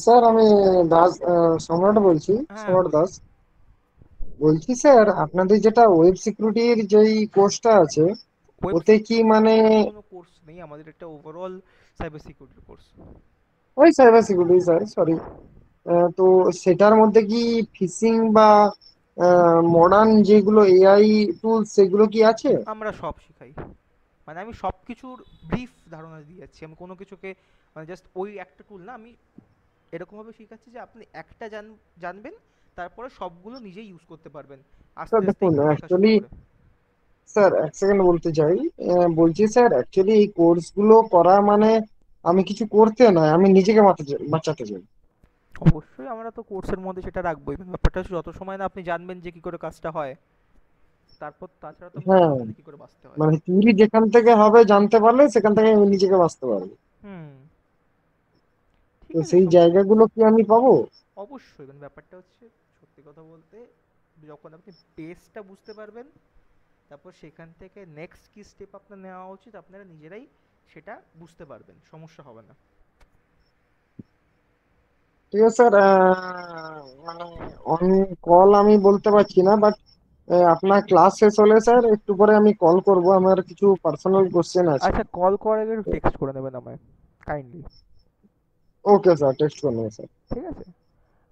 স্যার আমি দাস, সম্রাট বলছি, সম্রাট দাস বলছি। স্যার আপনাদের যেটা ওয়েব সিকিউরিটির যেই কোর্সটা আছে, ওতে কি মানে কোনো কোর্স নেই আমাদের, একটা ওভারঅল সাইবার সিকিউরিটি কোর্স। ওই সাইবার সিকিউরিটি স্যার, সরি। তো সেটার মধ্যে কি ফিশিং বা মডার্ন যেগুলো এআই টুলস সেগুলো কি আছে? আমরা সব শিখাই, মানে আমি সব কিছুর ব্রিফ ধারণা দিয়ে যাচ্ছি। আমি কোনো কিছুকে মানে জাস্ট ওই একটা টুল না, আমি এরকমভাবে শেখাচ্ছি যে আপনি একটা জানবেন, তারপরে সবগুলো নিজেই ইউজ করতে পারবেন আস্তে আস্তে। দেখুন অ্যাকচুয়ালি স্যার এক সেকেন্ড বলতে চাই, বলছি স্যার অ্যাকচুয়ালি এই কোর্সগুলো করা মানে আমি কিছু করতে নয়, আমি নিজেকে বাঁচাতে চাই। অবশ্যই আমরা তো কোর্সের মধ্যে সেটা রাখবোই। ব্যাপারটা হচ্ছে যত সময় না আপনি জানবেন যে কি করে কাজটা হয়, তারপর তাছাড়া তো হ্যাঁ, কি করে বাঁচতে হয়। মানে থিওরি যেখান থেকে হবে জানতে পারলে সেখান থেকে আমি নিজেকে বাঁচতে পারবো। তো সেই জায়গাগুলো কি আমি পাবো? অবশ্যই। মানে ব্যাপারটা হচ্ছে সত্যি কথা বলতে, যখন আপনি বেসটা বুঝতে পারবেন, তারপর সেখান থেকে নেক্সট কি স্টেপ আপনার নেওয়া উচিত আপনারা নিজেরাই সেটা বুঝতে পারবেন, সমস্যা হবে না। ঠিক আছে স্যার, মানে অন কল আমি বলতে পারছি না, বাট আপনার ক্লাস শেষ হলে স্যার একটু পরে আমি কল করব, আমার কিছু পার্সোনাল কোশ্চেন আছে। আচ্ছা, কল করার আগে একটু টেক্সট করে নেবেন আমায় কাইন্ডলি। ওকে স্যার, টেক্সট করে নেবো স্যার। ঠিক আছে।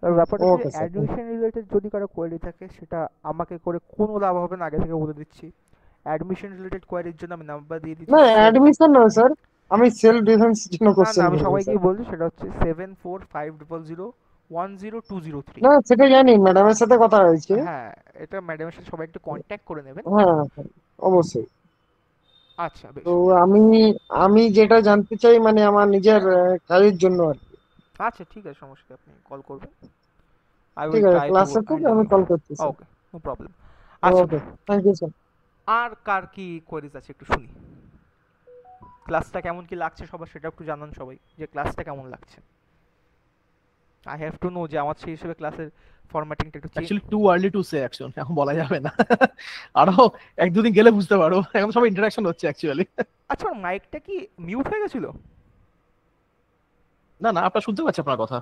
আর ব্যাপারটা হচ্ছে অ্যাডমিশন রিলেটেড যদি কারো কোয়েরি থাকে, সেটা আমাকে করে কোনো লাভ হবে না, আগে থেকে বলে দিচ্ছি। অ্যাডমিশন রিলেটেড কোয়েরির জন্য আমি নাম্বার দিয়ে দিচ্ছি। না অ্যাডমিশন নয় স্যার, আমি সেলফ ডিফেন্সের জন্য কোশ্চেন করব। আমি সবাইকেই বলছি, সেটা হচ্ছে 7450010203। না সেটা জানি, ম্যাডামের সাথে কথা হয়েছে। হ্যাঁ, এটা ম্যাডামের সাথে সবাই একটু কন্ট্যাক্ট করে নেবেন। হ্যাঁ অবশ্যই। আচ্ছা বেশ। তো আমি যেটা জানতে চাই মানে আমার নিজের কাজের জন্য আর কি। আচ্ছা ঠিক আছে, সমস্যা নেই, আপনি কল করবেন। ঠিক আছে, ক্লাসের থেকে আমি কল করছি স্যার। ওকে, নো প্রবলেম। আচ্ছা, ওকে, থ্যাংক ইউ স্যার। আর কার কি কোয়েরিজ আছে একটু শুনি। ক্লাসটা কেমন কি লাগছে সবার, সেটা একটু জানান সবাই, যে ক্লাসটা কেমন লাগছে। আই হ্যাভ টু নো যে আমার সেই হিসেবে ক্লাসের ফরম্যাটিংটা একটু actually too early to say actually, এখন বলা যাবে না, আরো এক দুদিন গেলে বুঝতে পারো, এখন সব ইন্টারঅ্যাকশন হচ্ছে অ্যাকচুয়ালি। আচ্ছা, আমার মাইকটা কি মিউট হয়ে গেছিল? না না, আপনারা শুনতে পাচ্ছি আপনার কথা।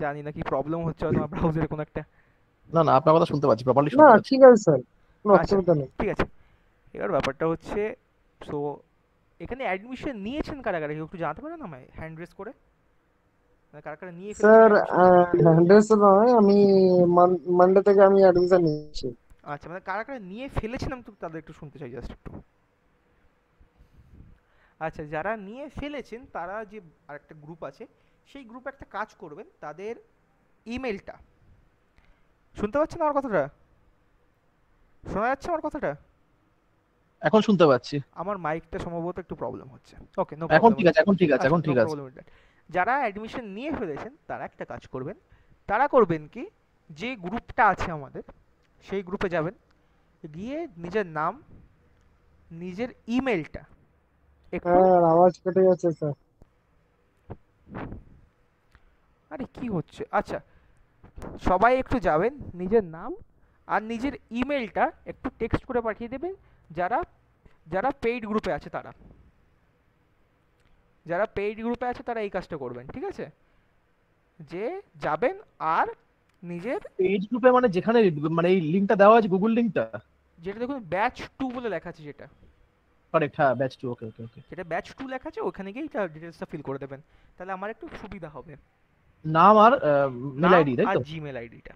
জানি না কি প্রবলেম হচ্ছে, হয়তো আমার ব্রাউজারে কোনো একটা। না না, আপনার কথা শুনতে পাচ্ছি, প্রপারলি না শুনতে পাচ্ছি। ঠিক আছে স্যার, কোনো অসুবিধা নেই। ঠিক আছে, এবার ব্যাপারটা হচ্ছে, সো এখানে অ্যাডমিশন নিয়েছেন কারা কারা, একটু জানাতে পারেন আমায় হ্যান্ড রেজ করে? মানে কারা কারা নিয়ে ফেলেছেন স্যার অ্যাডমিশন? 100 নয়, আমি মানডে থেকে আমি অ্যাডমিশন নিচ্ছি। আচ্ছা, মানে কারা কারা নিয়ে ফেলেছেন আমি তো তাদের একটু শুনতে চাই জাস্ট একটু। আচ্ছা, যারা নিয়ে ফেলেছেন তারা যে আরেকটা গ্রুপ আছে, সেই গ্রুপে একটা কাজ করবেন, তাদের ইমেলটা, শুনতে পাচ্ছেন আমার কথাটা? শোনা যাচ্ছে আমার কথাটা? এখন শুনতে পাচ্ছি। আমার মাইকটা সম্ভবত একটু প্রবলেম হচ্ছে। ওকে, নো এখন প্রবলেম। ঠিক আছে, এখন ঠিক আছে, আচ্ছা, এখন নো ঠিক আছে। Problem with that. যারা অ্যাডমিশন নিয়ে ফেলেছেন তারা একটা কাজ করবেন, তারা করবেন কি, যে গ্রুপটা আছে আমাদের সেই গ্রুপে যাবেন, গিয়ে নিজের নাম, নিজের ইমেলটা একটু, স্যার আওয়াজ কেটে যাচ্ছে স্যার। আরে কি হচ্ছে, আচ্ছা সবাই একটু যাবেন, নিজের নাম আর নিজের ইমেলটা একটু টেক্সট করে পাঠিয়ে দেবেন। যারা যারা পেইড গ্রুপে আছে তারা, যারা পেইড গ্রুপে আছে তারা এই কাজটা করবেন, ঠিক আছে? যে যাবেন আর নিজের, পেজ গ্রুপে মানে যেখানে মানে এই লিংকটা দেওয়া আছে, গুগল লিংকটা? যেটা দেখুন ব্যাচ 2 বলে লেখা আছে, যেটা কারেক্ট, হ্যাঁ, ব্যাচ 2। ওকে ওকে ওকে। যেটা ব্যাচ 2 লেখা আছে ওখানে গিয়ে এটা ডিটেলসটা ফিল করে দেবেন, তাহলে আমার একটু সুবিধা হবে। নাম আর মেল নাম আইডি, তাই আর তো? জিমেল আইডিটা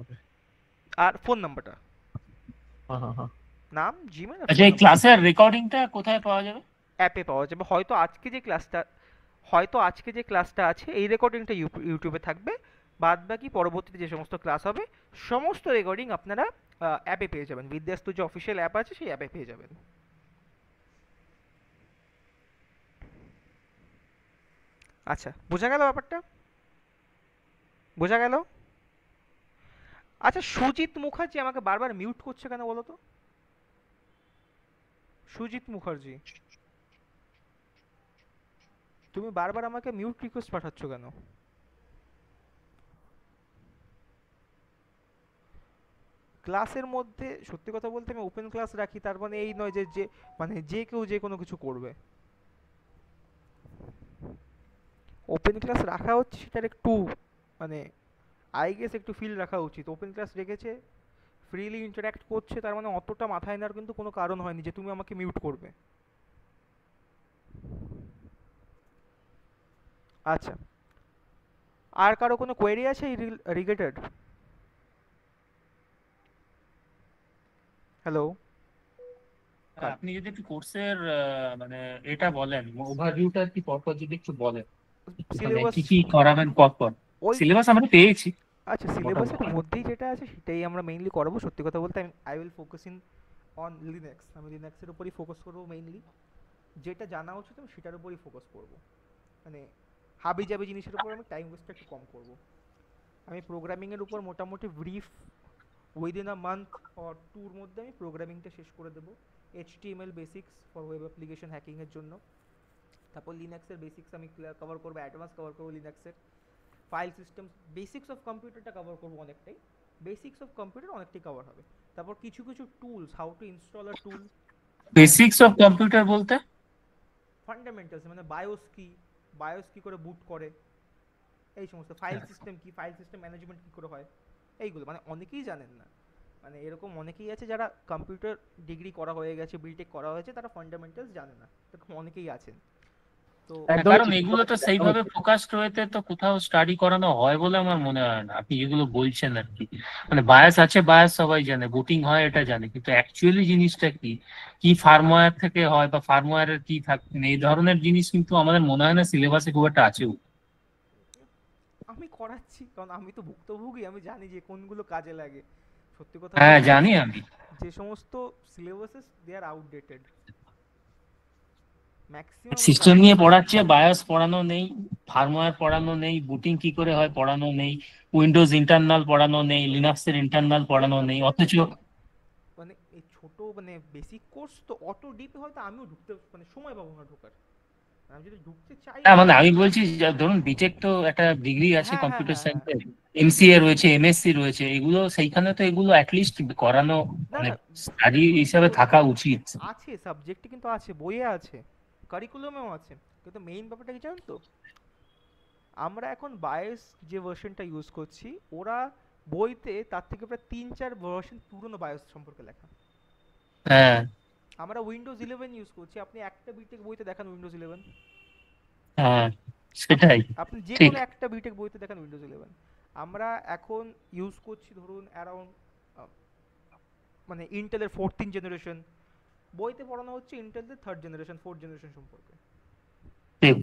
ওকে। আর ফোন নাম্বারটা। হ্যাঁ হ্যাঁ হ্যাঁ। নাম, জিমেল আর আচ্ছা, ফোন এই নাম্বার। ক্লাসের রেকর্ডিংটা কোথায় পাওয়া যাবে? অ্যাপে পাওয়া যাবে। হয়তো আজকে যে ক্লাসটা আছে এই রেকর্ডিংটা ইউটিউবে থাকবে, বাদ বাকি পরবর্তীতে যে সমস্ত ক্লাস হবে সমস্ত রেকর্ডিং আপনারা অ্যাপে পেয়ে যাবেন। বিদ্যাস্তু যে অফিসিয়াল অ্যাপ আছে সেই অ্যাপে পেয়ে যাবেন। আচ্ছা, বোঝা গেল ব্যাপারটা? বোঝা গেল? আচ্ছা, সুজিত মুখার্জি আমাকে বারবার মিউট করছে কেন বলো তো? সুজিত মুখার্জি, তুমি বারবার আমাকে মিউট রিকোয়েস্ট পাঠাচ্ছ কেন? ক্লাসের মধ্যে সত্যি কথা বলতে আমি ওপেন ক্লাস রাখি, তার মানে এই নয় যে যে মানে যে কেউ যে কোনো কিছু করবে। ওপেন ক্লাস রাখা হচ্ছে সেটার একটু মানে আই গেস একটু ফিল রাখা উচিত। ওপেন ক্লাস রেখেছে, ফ্রিলি ইন্টারঅ্যাক্ট করছে, তার মানে অতটা মাথায় নেওয়ার কিন্তু কোনো কারণ হয়নি যে তুমি আমাকে মিউট করবে। আচ্ছা, আর কারো কোনো কোয়েরি আছে এই রিলেটেড? হ্যালো? আপনি যদি একটু কোর্সের মানে এটা বলেন, ওভারভিউটা কি পরপর যদি একটু বলেন, মানে সিলেবাস কি কি করাবেন পরপর। ওই, সিলেবাস আমরা পেয়েছি আচ্ছা সিলেবাসের মধ্যেই যেটা আছে সেটাই আমরা মেইনলি করাবো। সত্যি কথা বলতে I will focus in on Linux. আমি লিনাক্সের উপরই ফোকাস করবো মেইনলি, যেটা জানা উচিত আমি সেটার উপরই ফোকাস করব। মানে হাবি জাবি জিনিসের উপর আমি টাইম ওয়েস্টটা একটু কম করব। আমি প্রোগ্রামিংয়ের উপর মোটামুটি brief within a month or টুর মধ্যে আমি প্রোগ্রামিংটা শেষ করে দেবো। HTML basics for web application হ্যাকিংয়ের জন্য, তারপর লিনাক্সের বেসিক্স আমি কভার করবো, অ্যাডভান্স কভার করবো লিনাক্সের, ফাইল সিস্টেম, বেসিক্স অফ কম্পিউটারটা কভার করবো অনেকটাই, বেসিক্স অফ কম্পিউটার অনেকটাই কভার হবে। তারপর কিছু কিছু tools, how to install a tool, basics of computer বলতে ফান্ডামেন্টালস, মানে বায়োস কি করে বুট করে, এই সমস্ত, ফাইল সিস্টেম কি, ফাইল সিস্টেম ম্যানেজমেন্ট কি করে হয়, এইগুলো মানে অনেকেই জানেন না। মানে এরকম অনেকেই আছে যারা কম্পিউটার ডিগ্রি করা হয়ে গেছে, বিটেক করা হয়েছে, তারা ফান্ডামেন্টালস জানে না, এরকম অনেকেই আছেন। তো কারণ এগুলো তো সেইভাবে ফোকাসড হয়েতে তো কোথাও স্টাডি করানো হয় বলে আমার মনে হয় না। আপনি যেগুলো বলছেন আর কি, মানে বায়াস আছে, বায়াস সবাই জানে, বুটিং হয় এটা জানে, কিন্তু অ্যাকচুয়ালি জিনিসটা কি, কি ফার্মওয়্যার থেকে হয় বা ফার্মওয়্যারের কি থাকে, এই ধরনের জিনিস কিন্তু আমাদের মনে হয় না সিলেবাসে খুব একটা আছেও। আমি করাচ্ছি কারণ আমি তো ভুক্তভোগী, আমি জানি যে কোনগুলো কাজে লাগে। সত্যি কথা হ্যাঁ বলতে জানি আমি। যে সমস্ত সিলেবাসেস দে আর আউটডেটেড ম্যাক্সিমাম। সিস্টেম নিয়ে পড়াচ্ছে, বায়োস পড়ানো নেই, ফার্মওয়্যার পড়ানো নেই, বুটিং কি করে হয় পড়ানো নেই, উইন্ডোজ ইন্টারনাল পড়ানো নেই, লিনাক্সের ইন্টারনাল পড়ানো নেই, অথচ মানে এই ছোট মানে বেসিক কোর্স তো অত ডিপ হয়তো আমিও ঢুকতে মানে সময় পাবো না ঢোকার। আমি যদি ঢুকতে চাই, হ্যাঁ মানে আমি বলছি ধরুন বিটেক তো একটা ডিগ্রি আছে হ্যাঁ হ্যাঁ কম্পিউটার হ্যাঁ হ্যাঁ, সায়েন্সের, এমসিএ রয়েছে, এমএসসি রয়েছে, এগুলো সেইখানে তো এগুলো অ্যাটলিস্ট করানো না মানে না স্টাডি হিসাবে থাকা উচিত। আছে, সাবজেক্টে কিন্তু আছে, বইয়ে আছে, কারিকুলামেও আছে, কিন্তু মেইন ব্যাপারটা কি জানেন তো, আমরা এখন বায়োস যে ভার্সনটা ইউজ করছি, ওরা বইতে তার থেকে প্রায় 3-4 ভার্সন পুরনো বায়োস সম্পর্কে লেখা। হ্যাঁ আমরা উইন্ডোজ 11 ইউজ করছি, আপনি একটা বিটেক বইতে দেখান উইন্ডোজ 11, হ্যাঁ সেটাই আপনি যে ঠিক। কোনো একটা বিটেক বইতে দেখেন উইন্ডোজ 11। আমরা এখন ইউজ করছি ধরুন অ্যারাউন্ড মানে ইন্টেলের 14 জেনারেশন, বইতে পড়ানো হচ্ছে ইন্টেলের 3rd জেনারেশন 4th জেনারেশন সম্পর্কে। ঠিক।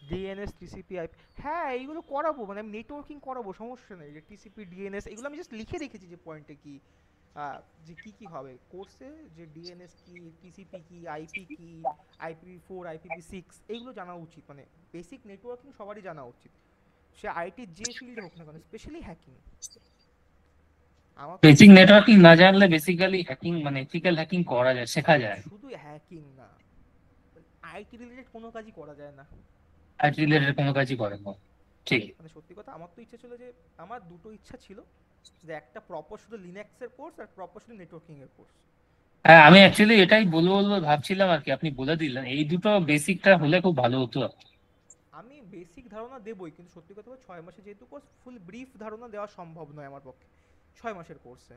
ডিএনএস টিসিপি আইপি, হ্যাঁ এইগুলো করাবো, মানে আমি নেটওয়ার্কিং করাবো, সমস্যা নেই। যে টিসিপি ডিএনএস এগুলো আমি জাস্ট লিখে রেখেছি যে পয়েন্টে কি যে কি কি হবে কোর্সে, যে ডিএনএস কি, টিসিপি কি, আইপি কি, আইপিভি4 আইপিভি6 এইগুলো জানা উচিত, মানে বেসিক নেটওয়ার্কিং সবারই জানা উচিত, সে আইটি যে ফিল্ডে হোক না কেন, স্পেশালি হ্যাকিং। আমার তো বেসিক নেটওয়ার্কিং না জানলে বেসিক্যালি হ্যাকিং মানে এথিক্যাল হ্যাকিং করা যায়, শেখা যায়। শুধু হ্যাকিং না, আইটি রিলেটেড কোনো কাজই করা যায় না, আইটি রিলেটেড কোনো কাজই করে না। ঠিক। মানে সত্যি কথা আমার তো ইচ্ছা ছিল যে, আমার দুটো ইচ্ছা ছিল, যে একটা প্রপার শুধু লিনাক্সের কোর্স আর প্রপার শুধু নেটওয়ার্কিং এর কোর্স। হ্যাঁ আমি অ্যাকচুয়ালি এটাই বলবো ভাবছিলাম আর কি, আপনি বলে দিলেন এই দুটো বেসিকটা হলে খুব ভালো হতো। আমি বেসিক ধারণা দেবই, কিন্তু সত্যি কথা বলতে 6 মাসে যেহেতু কোর্স, ফুল ব্রিফ ধারণা দেওয়া সম্ভব নয় আমার পক্ষে 6 মাসের কোর্সে।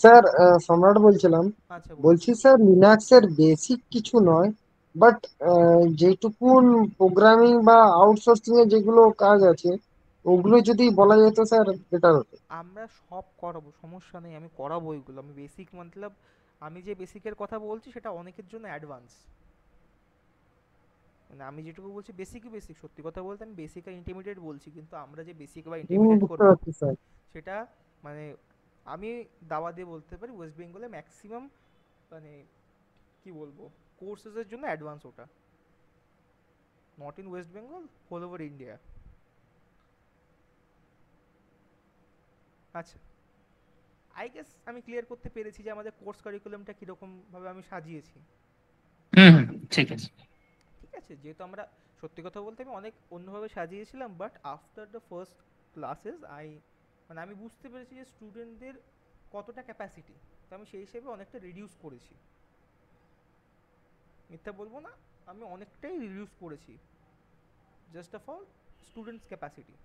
স্যার সম্রাট বলছিলাম, আচ্ছা বলছি স্যার লিনাক্সের বেসিক কিছু নয়, বাট যেটুকুন প্রোগ্রামিং বা আউটসোর্সিং এর যেগুলো কাজ আছে ওগুলো যদি বলা যেত স্যার বেটার হতো। আমরা সব করাবো, সমস্যা নেই, আমি করাবো ওইগুলো। আমি বেসিক মতলব আমি যে বেসিকের কথা বলছি সেটা অনেকের জন্য অ্যাডভান্স, মানে আমি যেটুকু বলছি বেসিকই বেসিক। সত্যি কথা বলতে আমি বেসিক আর ইন্টারমিডিয়েট বলছি, কিন্তু আমরা যে বেসিক বা ইন্টারমিডিয়েট বুঝতে করবো পারছি স্যার। সেটা মানে আমি দাওয়া দিয়ে বলতে পারি ওয়েস্ট বেঙ্গলে ম্যাক্সিমাম মানে কি বলবো কোর্সেসের জন্য অ্যাডভান্স ওটা, not in West Bengal, whole over India. আচ্ছা আই গেস আমি ক্লিয়ার করতে পেরেছি যে আমাদের কোর্স কারিকুলামটা কীরকম ভাবে আমি সাজিয়েছি। ঠিক আছে। ঠিক আছে, যেহেতু আমরা সত্যি কথা বলতে আমি অনেক অন্যভাবে সাজিয়েছিলাম, but after the first classes মানে আমি বুঝতে পেরেছি যে স্টুডেন্টদের কতটা ক্যাপাসিটি, তো আমি সেই হিসেবে অনেকটা রিডিউস করেছি, মিথ্যা বলবো না, আমি অনেকটাই রিডিউস করেছি just of all students capacity.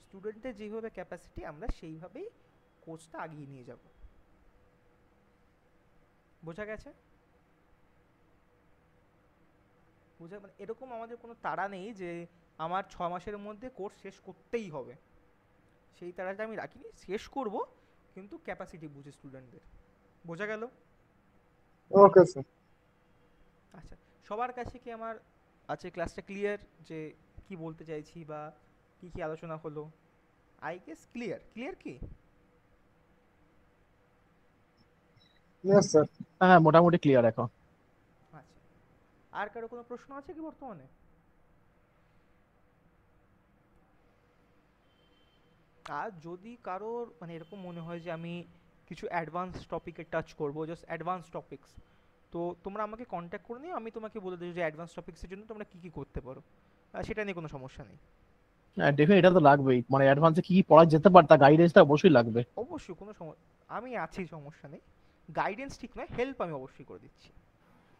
স্টুডেন্টের যেভাবে ক্যাপাসিটি আমরা সেইভাবেই কোর্সটা আগিয়ে নিয়ে যাব। বোঝা গেছে? বোঝা মানে এরকম আমাদের কোনো তাড়া নেই যে আমার 6 মাসের মধ্যে কোর্স শেষ করতেই হবে, সেই তাড়াটা আমি রাখিনি, শেষ করব কিন্তু ক্যাপাসিটি বুঝে স্টুডেন্টদের। বোঝা গেল? Okay sir. আচ্ছা সবার কাছে কি আমার আছে ক্লাসটা ক্লিয়ার, যে কি বলতে চাইছি বা কি কি আলোচনা হলো? I guess clear. ক্লিয়ার কি? Yes sir. হ্যাঁ মোটামুটি ক্লিয়ার এখন। আচ্ছা আর কারো কোনো প্রশ্ন আছে কি বর্তমানে? আর যদি কারোর মানে এরকম মনে হয় যে আমি কিছু অ্যাডভান্স টপিকে টাচ করবো, জাস্ট অ্যাডভান্স টপিকস, তো তোমরা আমাকে কন্ট্যাক্ট করে নিও, আমি তোমাকে বলে দেবো যে অ্যাডভান্স টপিক্সের জন্য তোমরা কী কী করতে পারো, সেটা নিয়ে কোনো সমস্যা নেই। হ্যাঁ ডেফিনেটলি এটা তো লাগবেই, মানে অ্যাডভান্সে কি কি পড়া যেতে পারে তার গাইডেন্সটা অবশ্যই লাগবে। অবশ্যই কোনো আমি আছি, সমস্যা নেই, গাইডেন্স ঠিক নয়, হেল্প আমি অবশ্যই করে দিচ্ছি।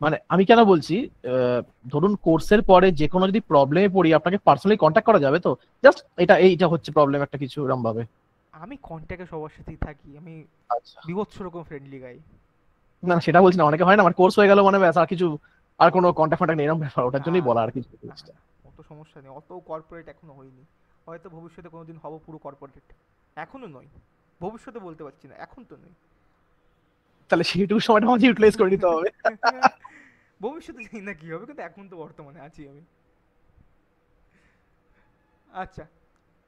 মানে আমি কেন বলছি, ধরুন কোর্সের পরে যে কোনো যদি প্রবলেমে পড়ি আপনাকে পার্সোনালি কন্ট্যাক্ট করা যাবে তো? জাস্ট এইটা হচ্ছে প্রবলেম একটা কিছু এরকম ভাবে। আমি কন্ট্যাক্টে সবার সাথেই থাকি, আমি আচ্ছা বিভৎস রকম ফ্রেন্ডলি গাই। না সেটা বলছি না, অনেকে হয় না আমার কোর্স হয়ে গেল মানে ব্যাস আর কিছু আর কোনো কন্ট্যাক্ট ফন্ট্যাক্ট নেই এরকম ব্যাপার, ওটার জন্যই বলা আর কি। অত সমস্যা নেই, অত কর্পোরেট এখনো হয়নি, হয়তো ভবিষ্যতে কোনোদিন হব পুরো কর্পোরেট, এখনো নয়, ভবিষ্যতে বলতে পারছি না, এখন তো নই। তাহলে সেইটুকু সময়টা আমাকে ইউটিলাইজ করে নিতে হবে। ভবিষ্যতে জানি না কি হবে, কিন্তু এখন তো বর্তমানে আছি আমি। আচ্ছা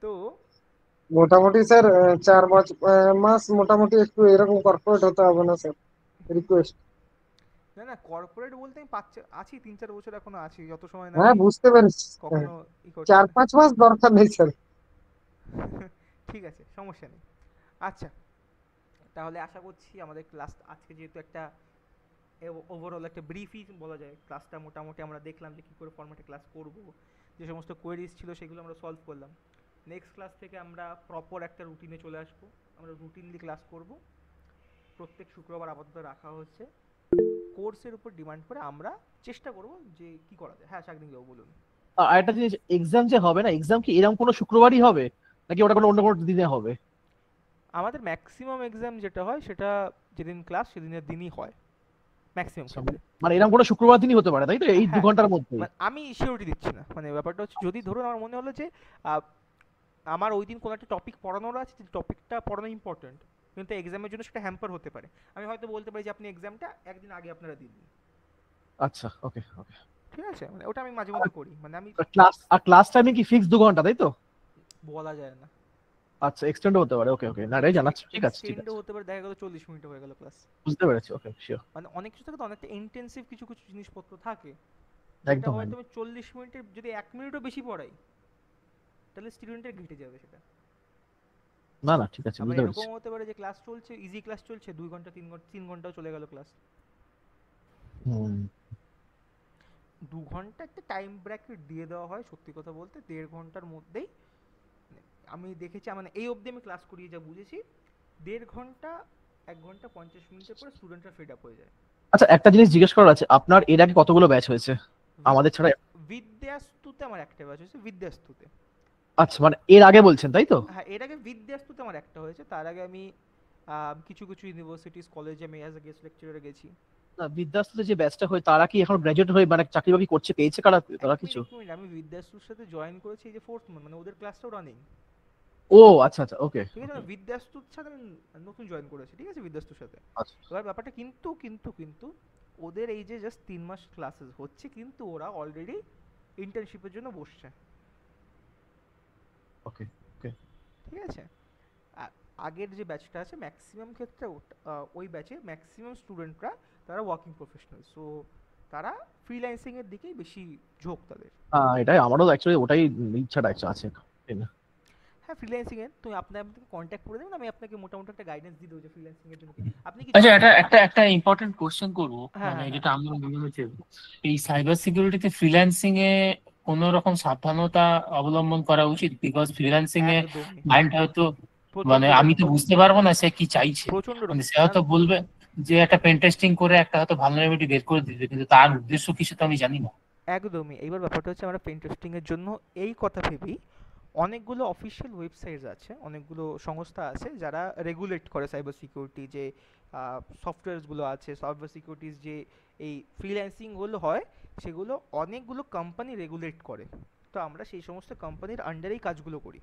তো মোটামুটি স্যার 4 মাস মোটামুটি একটু এরকম কর্পোরেট হতে হবে না স্যার? রিকোয়েস্ট। না না কর্পোরেট বলতে আমি আছি 3-4 বছর এখনো আছি, যত সময় না হ্যাঁ আমি বুঝতে পেরেছি, কখনো 4-5 মাস দরকার নেই স্যার। ঠিক আছে সমস্যা নেই। আচ্ছা তাহলে আশা করছি আমাদের ক্লাস আজকে যেহেতু একটা ওভারঅল একটা ব্রিফই বলা যায়, ক্লাসটা মোটামুটি আমরা দেখলাম যে কী করে ফরম্যাটে ক্লাস করব, যে সমস্ত কোয়েরিজ ছিল সেগুলো আমরা সলভ করলাম। নেক্সট ক্লাস থেকে আমরা প্রপার একটা রুটিনে চলে আসবো, আমরা রুটিনলি ক্লাস করব, প্রত্যেক শুক্রবার আপাতত রাখা হচ্ছে। কোর্সের উপর ডিমান্ড করে আমরা চেষ্টা করব যে কি করা যায়। হ্যাঁ শাকদিন বাবু বলুন। আর একটা জিনিস, এক্সাম যে হবে না, এক্সাম কি এরকম কোনো শুক্রবারই হবে নাকি ওটা কোনো অন্য কোনো দিনে হবে? আমাদের ম্যাক্সিমাম এক্সাম যেটা হয় সেটা যেদিন ক্লাস সেদিনের দিনই হয়। ম্যাক্সিমাম আচ্ছা, মানে এরকম কোনো শুক্রবার দিনই হতে পারে তাই তো, এই 2 হ্যাঁ, ঘন্টার মধ্যে? মানে আমি সিওরিটি দিচ্ছি না, মানে ব্যাপারটা হচ্ছে যদি ধরুন আমার মনে হলো যে আহ, আমার ওই দিন কোনো একটা টপিক পড়ানোর আছে, যে টপিকটা পড়ানো ইম্পর্টেন্ট, কিন্তু এক্সামের জন্য সেটা হ্যাম্পার হতে পারে, আমি হয়তো বলতে পারি যে আপনি এক্সামটা একদিন আগে আপনারা দিন। আচ্ছা, ওকে ওকে। ঠিক আছে, মানে ওটা আমি মাঝে মধ্যে করি, মানে আমি ক্লাস টাইমিং কি ফিক্স 2 ঘন্টা তাই তো? বলা যায় না, আচ্ছা, এক্সটেন্ড হতে পারে। ওকে ওকে, না এটাই জানাচ্ছি। ঠিক আছে ঠিক আছে, এক্সটেন্ডও হতে পারে, দেখা গেল 40 মিনিট হয়ে গেল ক্লাস। বুঝতে পেরেছি। ওকে, শিওর। মানে অনেক কিছু থাকে তো, অনেকটা ইন্টেন্সিভ কিছু কিছু জিনিসপত্র থাকে, যেটা একদম হয়তো একদম। আমি 40 মিনিটের যদি 1 মিনিটও বেশি পড়াই, তাহলে স্টুডেন্টের ঘেটে যাবে সেটা। না না, ঠিক আছে, আবার বুঝতে পেরেছি। এরকম হতে পারে যে ক্লাস চলছে, ইজি ক্লাস চলছে, 2 ঘন্টা 3 ঘন্টাও চলে গেল ক্লাস। হুম। 2 ঘন্টা একটা টাইম ব্র্যাকেট দিয়ে দেওয়া হয়, সত্যি কথা বলতে 1.5 ঘন্টার মধ্যেই। মানে আমি দেখেছি, মানে এই অবধি আমি ক্লাস করিয়ে যা বুঝেছি, 1.5 ঘন্টা 1 ঘন্টা 50 মিনিটের পরে স্টুডেন্টরা ফেড আপ হয়ে যায়। আচ্ছা, একটা জিনিস জিজ্ঞেস করার আছে, আপনার এর আগে কতগুলো ব্যাচ হয়েছে আমাদের ছাড়া? বিদ্যাস্তুতে আমার একটা ব্যাচ হয়েছে, বিদ্যাস্তুতে। আচ্ছা, মানে এর আগে বলছেন তাই তো? হ্যাঁ, এর আগে বিদ্যাস্তুতে আমার একটা হয়েছে, তার আগে আমি কিছু কিছু ইউনিভার্সিটিস কলেজে আমি অ্যাজ এ গেস্ট লেকচারার গেছি। না, বিদ্যাস্তুতে যে ব্যাচটা হয় তারা কি এখন গ্র্যাজুয়েট হয়ে মানে চাকরি বাকরি করছে, পেয়েছে তারা কিছু? এক মিনিট, আমি বিদ্যাস্তুর সাথে জয়েন করেছি এই যে 4th মান্থ, মানে ওদের ক্লাসটাও রানিং। ও আচ্ছা আচ্ছা, ওকে। ঠিক আছে, না বিদ্যাস্তুর সাথে আমি নতুন জয়েন করেছি, ঠিক আছে, বিদ্যাস্তুর সাথে। আচ্ছা, এবার ব্যাপারটা কিন্তু কিন্তু কিন্তু ওদের এই যে জাস্ট 3 মাস ক্লাসেস হচ্ছে, কিন্তু ওরা অলরেডি ইন্টার্নশিপের জন্য বসছে। ওকে ওকে। ঠিক আছে, আগের যে ব্যাচটা আছে ম্যাক্সিমাম ক্ষেত্রে ওই ব্যাচে ম্যাক্সিমাম স্টুডেন্টরা তারা ওয়ার্কিং প্রফেশনাল, সো তারা ফ্রিল্যান্সিং এর দিকেই বেশি ঝোঁক তাদের। এটাই আমারও অ্যাকচুয়ালি ওটাই ইচ্ছাটা আছে, তাই না? হ্যাঁ, ফ্রিল্যান্সিং এর তুমি আপনাকে কন্ট্যাক্ট করে দেবেন, আমি আপনাকে মোটামুটি একটা গাইডেন্স দিয়ে দেবো যে ফ্রিল্যান্সিং এর জন্য আপনি কি আচ্ছা, একটা ইম্পর্টেন্ট কোশ্চেন করবো, হ্যাঁ মানে হ্যাঁ যেটা আমার মনে হচ্ছে, এই সাইবার সিকিউরিটিতে ফ্রিল্যান্সিং এ কোন রকম সাবধানতা অবলম্বন করা উচিত? বিকজ ফ্রিল্যান্সিং এ একদমই ক্লায়েন্ট হয়তো, মানে প্রচন্ড আমি তো বুঝতে পারবো না সে কি চাইছে, প্রচন্ড মানে সে হয়তো বলবে যে একটা পেন টেস্টিং করে একটা হয়তো ভালনারেবিলিটি বের করে দিতে, কিন্তু তার উদ্দেশ্য কিছু তো আমি জানি না। একদমই। এইবার ব্যাপারটা হচ্ছে, আমরা পেন টেস্টিং এর জন্য এই কথা ভেবেই অনেকগুলো অফিসিয়াল ওয়েবসাইটস আছে, অনেকগুলো সংস্থা আছে যারা রেগুলেট করে সাইবার সিকিউরিটি, যে সফটওয়্যারসগুলো আছে সাইবার সিকিউরিটির, যে এই ফ্রিল্যান্সিংগুলো হয় সেগুলো অনেকগুলো কোম্পানি রেগুলেট করে। তো আমরা সেই সমস্ত কোম্পানির আন্ডারেই কাজগুলো করি,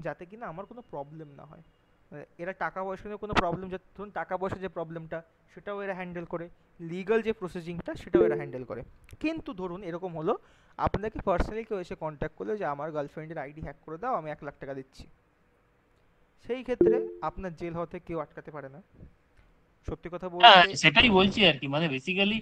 যাতে কিনা আমার কোনো প্রবলেম না হয়। মানে এরা টাকা পয়সা নিয়ে কোনো প্রবলেম, যাতে ধরুন টাকা পয়সা যে প্রবলেমটা সেটাও এরা হ্যান্ডেল করে, লিগাল যে প্রসেসিংটা সেটাও এরা হ্যান্ডেল করে। কিন্তু ধরুন এরকম হলো, আপনাকে পার্সোনালি কেউ এসে কন্ট্যাক্ট করলো যে আমার গার্লফ্রেন্ডের আইডি হ্যাক করে দাও, আমি 1 লাখ টাকা দিচ্ছি, সেই ক্ষেত্রে আপনার জেল হতে কেউ আটকাতে পারে না, সত্যি কথা হ্যাঁ, বলতে। সেটাই বলছি আর কি, মানে বেসিক্যালি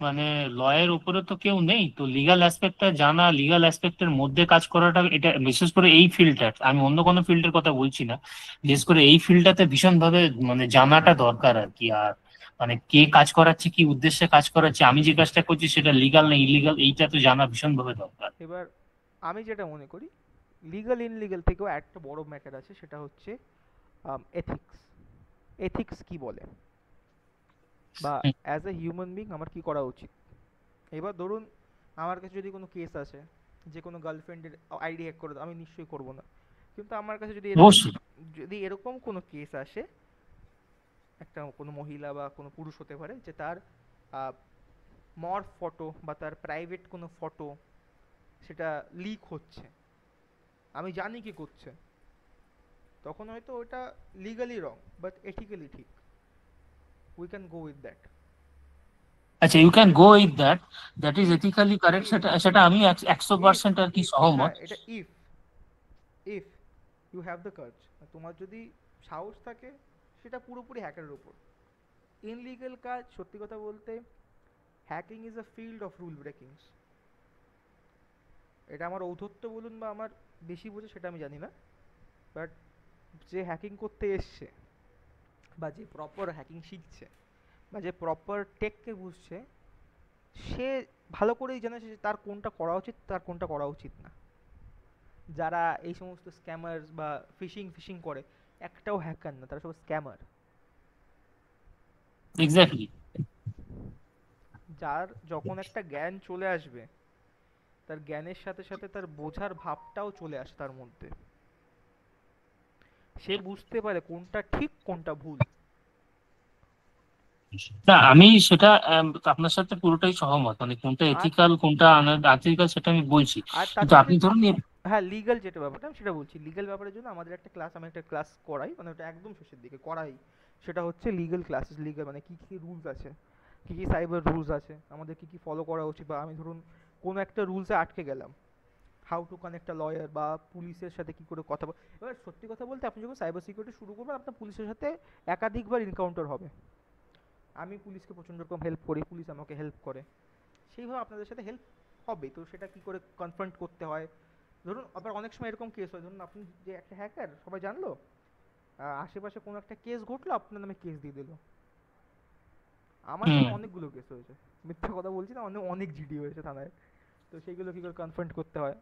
মানে লয়ের উপরে তো কেউ নেই, তো লিগ্যাল অ্যাসপেক্টটা জানা, লিগ্যাল অ্যাসপেক্টের মধ্যে কাজ করাটা, এটা বিশেষ করে এই ফিল্ডটা, আমি অন্য কোনো ফিল্ডের কথা বলছি না, বিশেষ করে এই ফিল্ডটাতে ভীষণভাবে মানে জানাটা দরকার আর কি। আর মানে কে কাজ করাচ্ছে, কি উদ্দেশ্যে কাজ করাচ্ছে, আমি যে কাজটা করছি সেটা লিগ্যাল না ইলিগাল, এইটা তো জানা ভীষণভাবে দরকার। এবার আমি যেটা মনে করি, লিগাল ইনলিগাল থেকেও একটা বড় ম্যাটার আছে, সেটা হচ্ছে এথিক্স। এথিক্স কি বলে, বা অ্যাজ এ হিউম্যান বিং আমার কি করা উচিত। এবার ধরুন আমার কাছে যদি কোনো কেস আসে যে কোনো গার্লফ্রেন্ডের আইডি হ্যাক করে দাও, আমি নিশ্চয়ই করব না, কিন্তু আমার কাছে যদি এরকম কোনো কেস আসে, একটা কোনো মহিলা বা কোনো পুরুষ হতে পারে যে তার মর্ফ ফটো বা তার প্রাইভেট কোনো ফটো সেটা লিক হচ্ছে, আমি জানি কি করছে, তখন হয়তো ওটা লিগালি রং বাট এথিক্যালি ঠিক, we can go with that. আচ্ছা, you can go with that, that is ethically correct, সেটা আমি 100% আর কি সহমত। হ্যাঁ, এটা if you have the courage, তোমার যদি সাহস থাকে, সেটা পুরোপুরি হ্যাকারের উপর। ইনলিগাল কাজ, সত্যি কথা বলতে, hacking is a field of rule breakings. এটা আমার ঔদ্ধত্য বলুন বা আমার বেশি বোঝে সেটা আমি জানি না, বাট যে হ্যাকিং করতে এসছে, বা যে প্রপার হ্যাকিং শিখছে, বা যে প্রপার টেককে বুঝছে, সে ভালো করেই জানে যে তার কোনটা করা উচিত, তার কোনটা করা উচিত না। যারা এই সমস্ত স্ক্যামার্স বা ফিশিং করে, একটাও হ্যাকার না, তারা সব স্ক্যামার। এক্স্যাক্টলি। যার যখন একটা জ্ঞান চলে আসবে, তার জ্ঞানের সাথে সাথে তার বোঝার ভাবটাও চলে আসে তার মধ্যে, সে বুঝতে পারে কোনটা ঠিক কোনটা ভুল। না আমি সেটা আপনার সাথে পুরোটাই সহমত, মানে কোনটা আর এথিক্যাল কোনটা আনএথিক্যাল সেটা আমি বলছি, আর কিন্তু তাছাড়া আপনি ধরুন হ্যাঁ লিগ্যাল যেটা ব্যাপারটা আমি সেটা বলছি। লিগ্যাল ব্যাপারের জন্য আমাদের একটা ক্লাস, আমি একটা ক্লাস করাই, মানে ওটা একদম শেষের দিকে করাই। সেটা হচ্ছে লিগ্যাল ক্লাসেস, লিগ্যাল মানে কী কী রুলস আছে, কী কী সাইবার রুলস আছে, আমাদের কী কী ফলো করা উচিত, বা আমি ধরুন কোনো একটা রুলসে আটকে গেলাম, how to connect a lawyer, বা পুলিশের সাথে কী করে কথা এবার সত্যি কথা বলতে আপনি যখন সাইবার সিকিউরিটি শুরু করবেন আপনার পুলিশের সাথে একাধিকবার এনকাউন্টার হবে। আমি পুলিশকে প্রচণ্ড রকম হেল্প করি, পুলিশ আমাকে হেল্প করে, সেইভাবে আপনাদের সাথে হেল্প হবে। তো সেটা কী করে কনফ্রন্ট করতে হয়, ধরুন আবার অনেক সময় এরকম কেস হয়, ধরুন আপনি যে একটা হ্যাকার সবাই জানলো, আশেপাশে কোনো একটা কেস ঘটলো, আপনার নামে কেস দিয়ে দিল। আমার হুম সাথে অনেকগুলো কেস হয়েছে, মিথ্যা কথা বলছি না, অনেক অনেক জিডি হয়েছে থানায়। তো সেইগুলো কী করে কনফ্রন্ট করতে হয়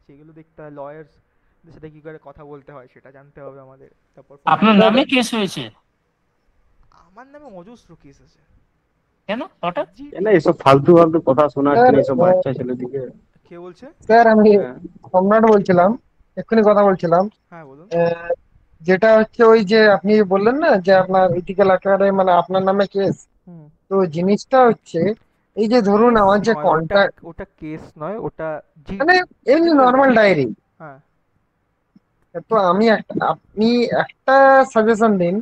সেইগুলো দেখতে হয়, লয়ার্সদের সাথে কী করে কথা বলতে হয় সেটা জানতে হবে আমাদের। তারপর আপনার স্যার নামে কেস হয়েছে আমার নামে অজস্র কেস আছে কেন হঠাৎ? কেন জিডি। এসব ফালতু ফালতু কথা শোনাচ্ছেন স্যার এইসব বাচ্চা ছেলেদিকে? কে বলছে? স্যার আমি হ্যাঁ সম্রাট বলছিলাম, এক্ষুনি কথা বলছিলাম। হ্যাঁ বলুন। আহ, যেটা হচ্ছে ওই যে আপনি বললেন না যে আপনার ইথিক্যাল আকারে মানে আপনার নামে কেস, হুম। তো জিনিসটা হচ্ছে এই যে ধরুন কেস আমার যে নয় ওটা, কন্ট্যাক্ট ওটা কেস নয়, ওটা মানে জিডি, এমনি ক্রিমিনাল নর্মাল ডায়েরি। ডায়েরি। হ্যাঁ তো আমি আপনি একটা সাজেশন দিন।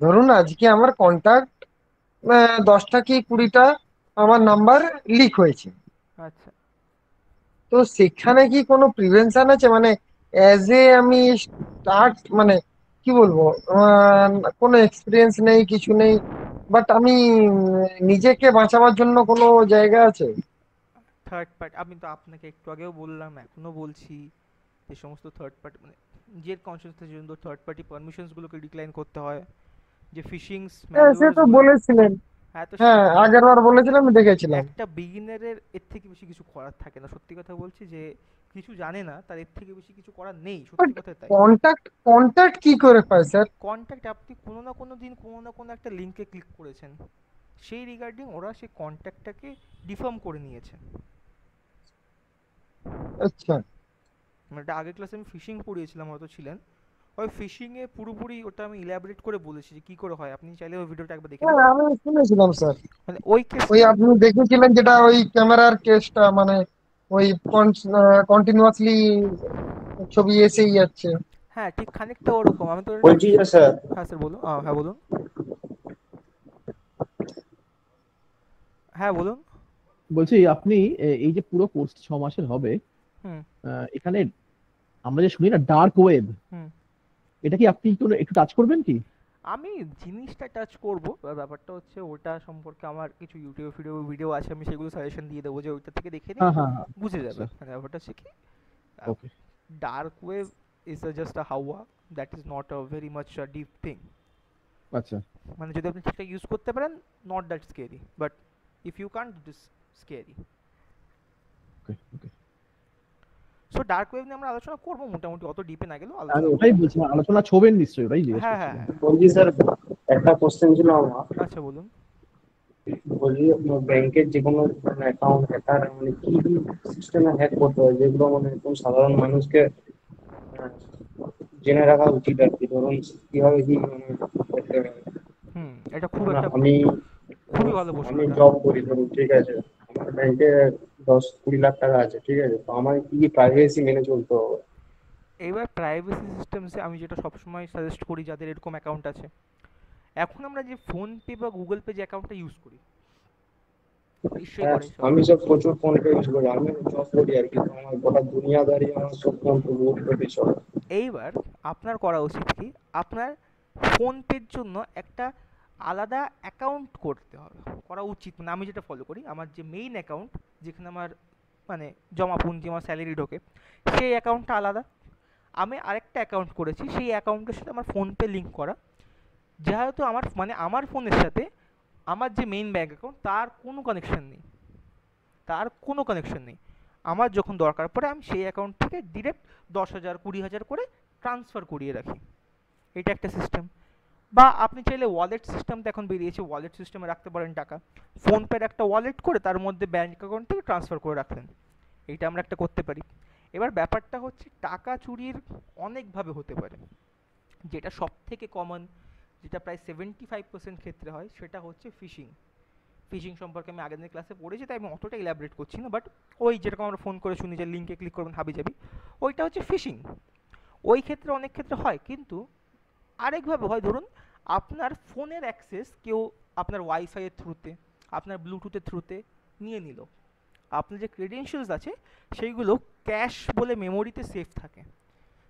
ধরুন আজকে আমার কন্ট্যাক্ট 10টা কি 20টা আমার নাম্বার লিক হয়েছে, আচ্ছা। তো সেখানে কি কোনো প্রিভেনশন আছে, মানে অ্যাজ এ আমি স্টার্ট মানে কি বলবো, কোনো এক্সপিরিয়েন্স নেই কিছু নেই, বাট আমি নিজেকে বাঁচাবার জন্য কোনো জায়গা আছে? থার্ড পার্টি, আমি তো আপনাকে একটু আগেও বললাম, এখনো বলছি, যে সমস্ত থার্ড পার্টি মানে নিজের কনসিয়াসের জন্য থার্ড পার্টি পারমিশনসগুলোকে ডিক্লাইন করতে হয়, যে ফিশিংস হ্যাঁ সে তো ম্যালওয়্যারসগুলো। বলেছিলেন, হ্যাঁ তো হ্যাঁ আগের বার বলেছিলাম আমি দেখেছিলাম। একটা বিগিনারের এর থেকে বেশি কিছু করার থাকে না, সত্যি কথা বলছি, যে কিছু জানে না তার এর থেকে বেশি কিছু করার নেই, বাট সত্যি কথা তাই। কন্ট্যাক্ট কি করে পায় স্যার? কন্ট্যাক্ট আপনি কোনো না কোনো দিন কোনো না কোনো একটা লিঙ্কে ক্লিক করেছেন, সেই রিগার্ডিং ওরা সেই কন্ট্যাক্টটাকে ডিফার্ম করে নিয়েছে। আচ্ছা মানে এটা আগের ক্লাসে আমি ফিশিং পড়িয়েছিলাম, হয়তো ছিলেন, ওই ফিশিংয়ে পুরোপুরি ওটা আমি ইলাবোরেট করে বলেছি যে কী করে হয়, আপনি চাইলে ওই ভিডিওটা একবার দেখে হ্যাঁ নেবেন। আমি শুনেছিলাম স্যার, মানে ওই ওই কেসটা, আপনি দেখেছিলেন যেটা ওই ক্যামেরার কেসটা, মানে ওই কন্টিনিউয়াসলি ছবি এসেই যাচ্ছে। হ্যাঁ ঠিক খানিকটা ওরকম, আমি তো বলছি যে স্যার, হ্যাঁ স্যার বলুন, হ্যাঁ বলুন, হ্যাঁ বলুন। বলছি আপনি এই যে পুরো কোর্স 6 মাসের হবে, হুম এখানে আমরা যে শুনি না ডার্ক ওয়েব, হুম। এটা কি আপনি একটু টাচ করবেন কি? আমি জিনিসটা টাচ করব, ব্যাপারটা হচ্ছে ওটা সম্পর্কে আমার কিছু ইউটিউব ভিডিও আছে, আমি সেগুলো সাজেশন দিয়ে দেবো, যে ওইটা থেকে দেখে নিন, হ্যাঁ হ্যাঁ হ্যাঁ বুঝে আচ্ছা যাবে। মানে ব্যাপারটা হচ্ছে কি, okay dark web is just a হাওয়া, that is not a very much a deep thing. আচ্ছা মানে যদি আপনি ঠিকঠাক ইউজ করতে পারেন, not that scary, but if you can't it is scary. Okay okay so dark web নিয়ে আমরা আলোচনা করবো, মোটামুটি অত ডিপে না গেলেও আমি আলোচনা ওটাই করবো। বলছিলাম, আলোচনা ছবেন নিশ্চয়ই, ওটাই জিজ্ঞেস হ্যাঁ হ্যাঁ করছিলাম। হ্যাঁ। বলছি স্যার একটা কোশ্চেন ছিল আমার। আচ্ছা বলুন। বলছি ব্যাংকের যে কোনো অ্যাকাউন্ট হ্যাকার মানে কি কি সিস্টেমে হ্যাক করতে হয়, যেগুলো মানে একদম সাধারণ মানুষকে আহ, জেনে রাখা উচিত আর কি, ধরুন কিভাবে কি মানে করতে হবে। এটা খুব মানে একটা আমি খুবই ভালো প্রশ্ন আমি এটা। জব করি ধরুন, ঠিক আছে, আমার ব্যাংকে 10-20 লাখ টাকা আছে, ঠিক আছে, তো আমার কি কি প্রাইভেসি মেনে চলতে হবে? এবার প্রাইভেসি সিস্টেমসে আমি যেটা সবসময় সাজেস্ট করি যাদের এরকম অ্যাকাউন্ট আছে, এখন আমরা যে ফোনপে বা গুগল পে যে অ্যাকাউন্টটা ইউজ করি, নিশ্চয়ই হ্যাঁ করে সবাই। আমি সব প্রচুর ফোন পে ইউজ করি, আমি জব করি আর কি, তো আমার গোটা দুনিয়াদারি আমার সব ফোন পে গুগল পে চলে। এইবার আপনার করা উচিত কি, আপনার ফোনপের জন্য একটা আলাদা অ্যাকাউন্ট করতে হবে, করা উচিত। মানে আমি যেটা ফলো করি, আমার যে মেইন অ্যাকাউন্ট যেখানে আমার মানে জমা পুঁজি, আমার স্যালারি ঢোকে, সেই অ্যাকাউন্টটা আলাদা। আমি আরেকটা অ্যাকাউন্ট করেছি, সেই অ্যাকাউন্টের সাথে আমার ফোনপে লিঙ্ক করা, যেহেতু আমার মানে আমার ফোনের সাথে আমার যে মেইন ব্যাঙ্ক অ্যাকাউন্ট তার কোনো কানেকশন নেই, তার কোনো কানেকশন নেই। আমার যখন দরকার পড়ে আমি সেই অ্যাকাউন্ট থেকে ডিরেক্ট 10,000 20,000 করে ট্রান্সফার করিয়ে রাখি, এটা একটা সিস্টেম। বা আপনি চাইলে ওয়ালেট সিস্টেমটা এখন বেরিয়েছে, ওয়ালেট সিস্টেমে রাখতে পারেন টাকা, ফোনপের একটা ওয়ালেট করে তার মধ্যে ব্যাঙ্ক অ্যাকাউন্ট থেকে ট্রান্সফার করে রাখলেন, এইটা আমরা একটা করতে পারি। এবার ব্যাপারটা হচ্ছে টাকা চুরির অনেকভাবে হতে পারে, যেটা সব থেকে কমন যেটা প্রায় 75% ক্ষেত্রে হয়, সেটা হচ্ছে ফিশিং। ফিশিং সম্পর্কে আমি আগের দিনের ক্লাসে পড়েছি, তাই আমি অতটা ইলাবরেট করছি না, বাট ওই যেরকম আমরা ফোন করে শুনি যে লিঙ্কে ক্লিক করবেন হাবিজাবি, ওইটা হচ্ছে ফিশিং। ওই ক্ষেত্রে অনেক ক্ষেত্রে হয়, কিন্তু আরেকভাবে হয়, ধরুন আপনার ফোনের অ্যাক্সেস কেউ আপনার ওয়াইফাইয়ের থ্রুতে, আপনার ব্লুটুথের থ্রুতে নিয়ে নিল, আপনার যে ক্রেডেনশিয়ালস আছে সেইগুলো ক্যাশ বলে মেমোরিতে সেভ থাকে,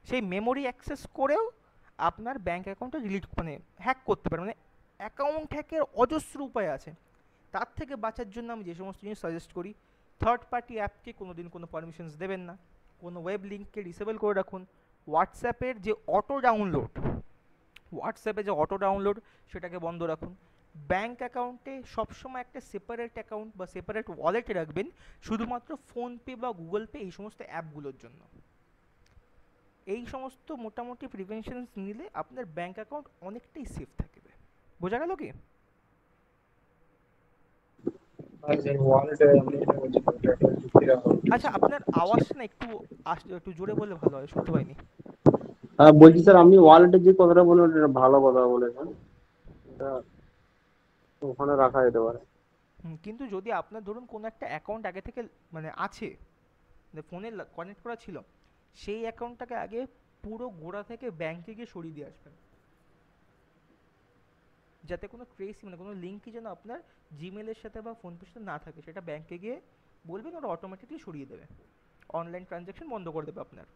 সেই মেমোরি অ্যাক্সেস করেও আপনার ব্যাঙ্ক অ্যাকাউন্টটা ডিলিট মানে হ্যাক করতে পারে। মানে অ্যাকাউন্ট হ্যাকের অজস্র উপায় আছে। তার থেকে বাঁচার জন্য আমি যে সমস্ত জিনিস সাজেস্ট করি, থার্ড পার্টি অ্যাপকে কোনো দিন কোনো পারমিশনস দেবেন না, কোনো ওয়েব লিঙ্ককে ডিসেবল করে রাখুন, হোয়াটসঅ্যাপের যে অটো ডাউনলোড সেটাকে বন্ধ রাখুন, ব্যাঙ্ক অ্যাকাউন্টে সবসময় একটা সেপারেট অ্যাকাউন্ট বা সেপারেট ওয়ালেটে রাখবেন শুধুমাত্র ফোনপে বা গুগল পে এই সমস্ত অ্যাপগুলোর জন্য। এই সমস্ত মোটামুটি প্রিভেনশনস নিলে আপনার ব্যাঙ্ক অ্যাকাউন্ট অনেকটাই সেফ থাকবে। বোঝা গেল কি? আচ্ছা, আপনার আওয়াজটা না একটু জোরে বললে ভালো হয়, শুনতে পাইনি। হ্যাঁ বলছি স্যার, আপনি ওয়ালেটের যে কথাটা বললেন এটা ভালো কথা বলেছেন, এটা ওখানে রাখা যেতে পারে। কিন্তু যদি আপনার ধরুন কোনো একটা অ্যাকাউন্ট আগে থেকে মানে আছে, ফোনে কানেক্ট করা ছিল, সেই অ্যাকাউন্টটাকে আগে পুরো গোড়া থেকে ব্যাংকে গিয়ে সরিয়ে দিয়ে আসবেন, যাতে কোনো ট্রেসই মানে কোনো লিঙ্কই যেন আপনার জিমেলের সাথে বা ফোনপের সাথে না থাকে। সেটা ব্যাংকে গিয়ে বলবেন, ওরা অটোমেটিকলি সরিয়ে দেবে, অনলাইন ট্রানজ্যাকশন বন্ধ করে দেবে আপনার।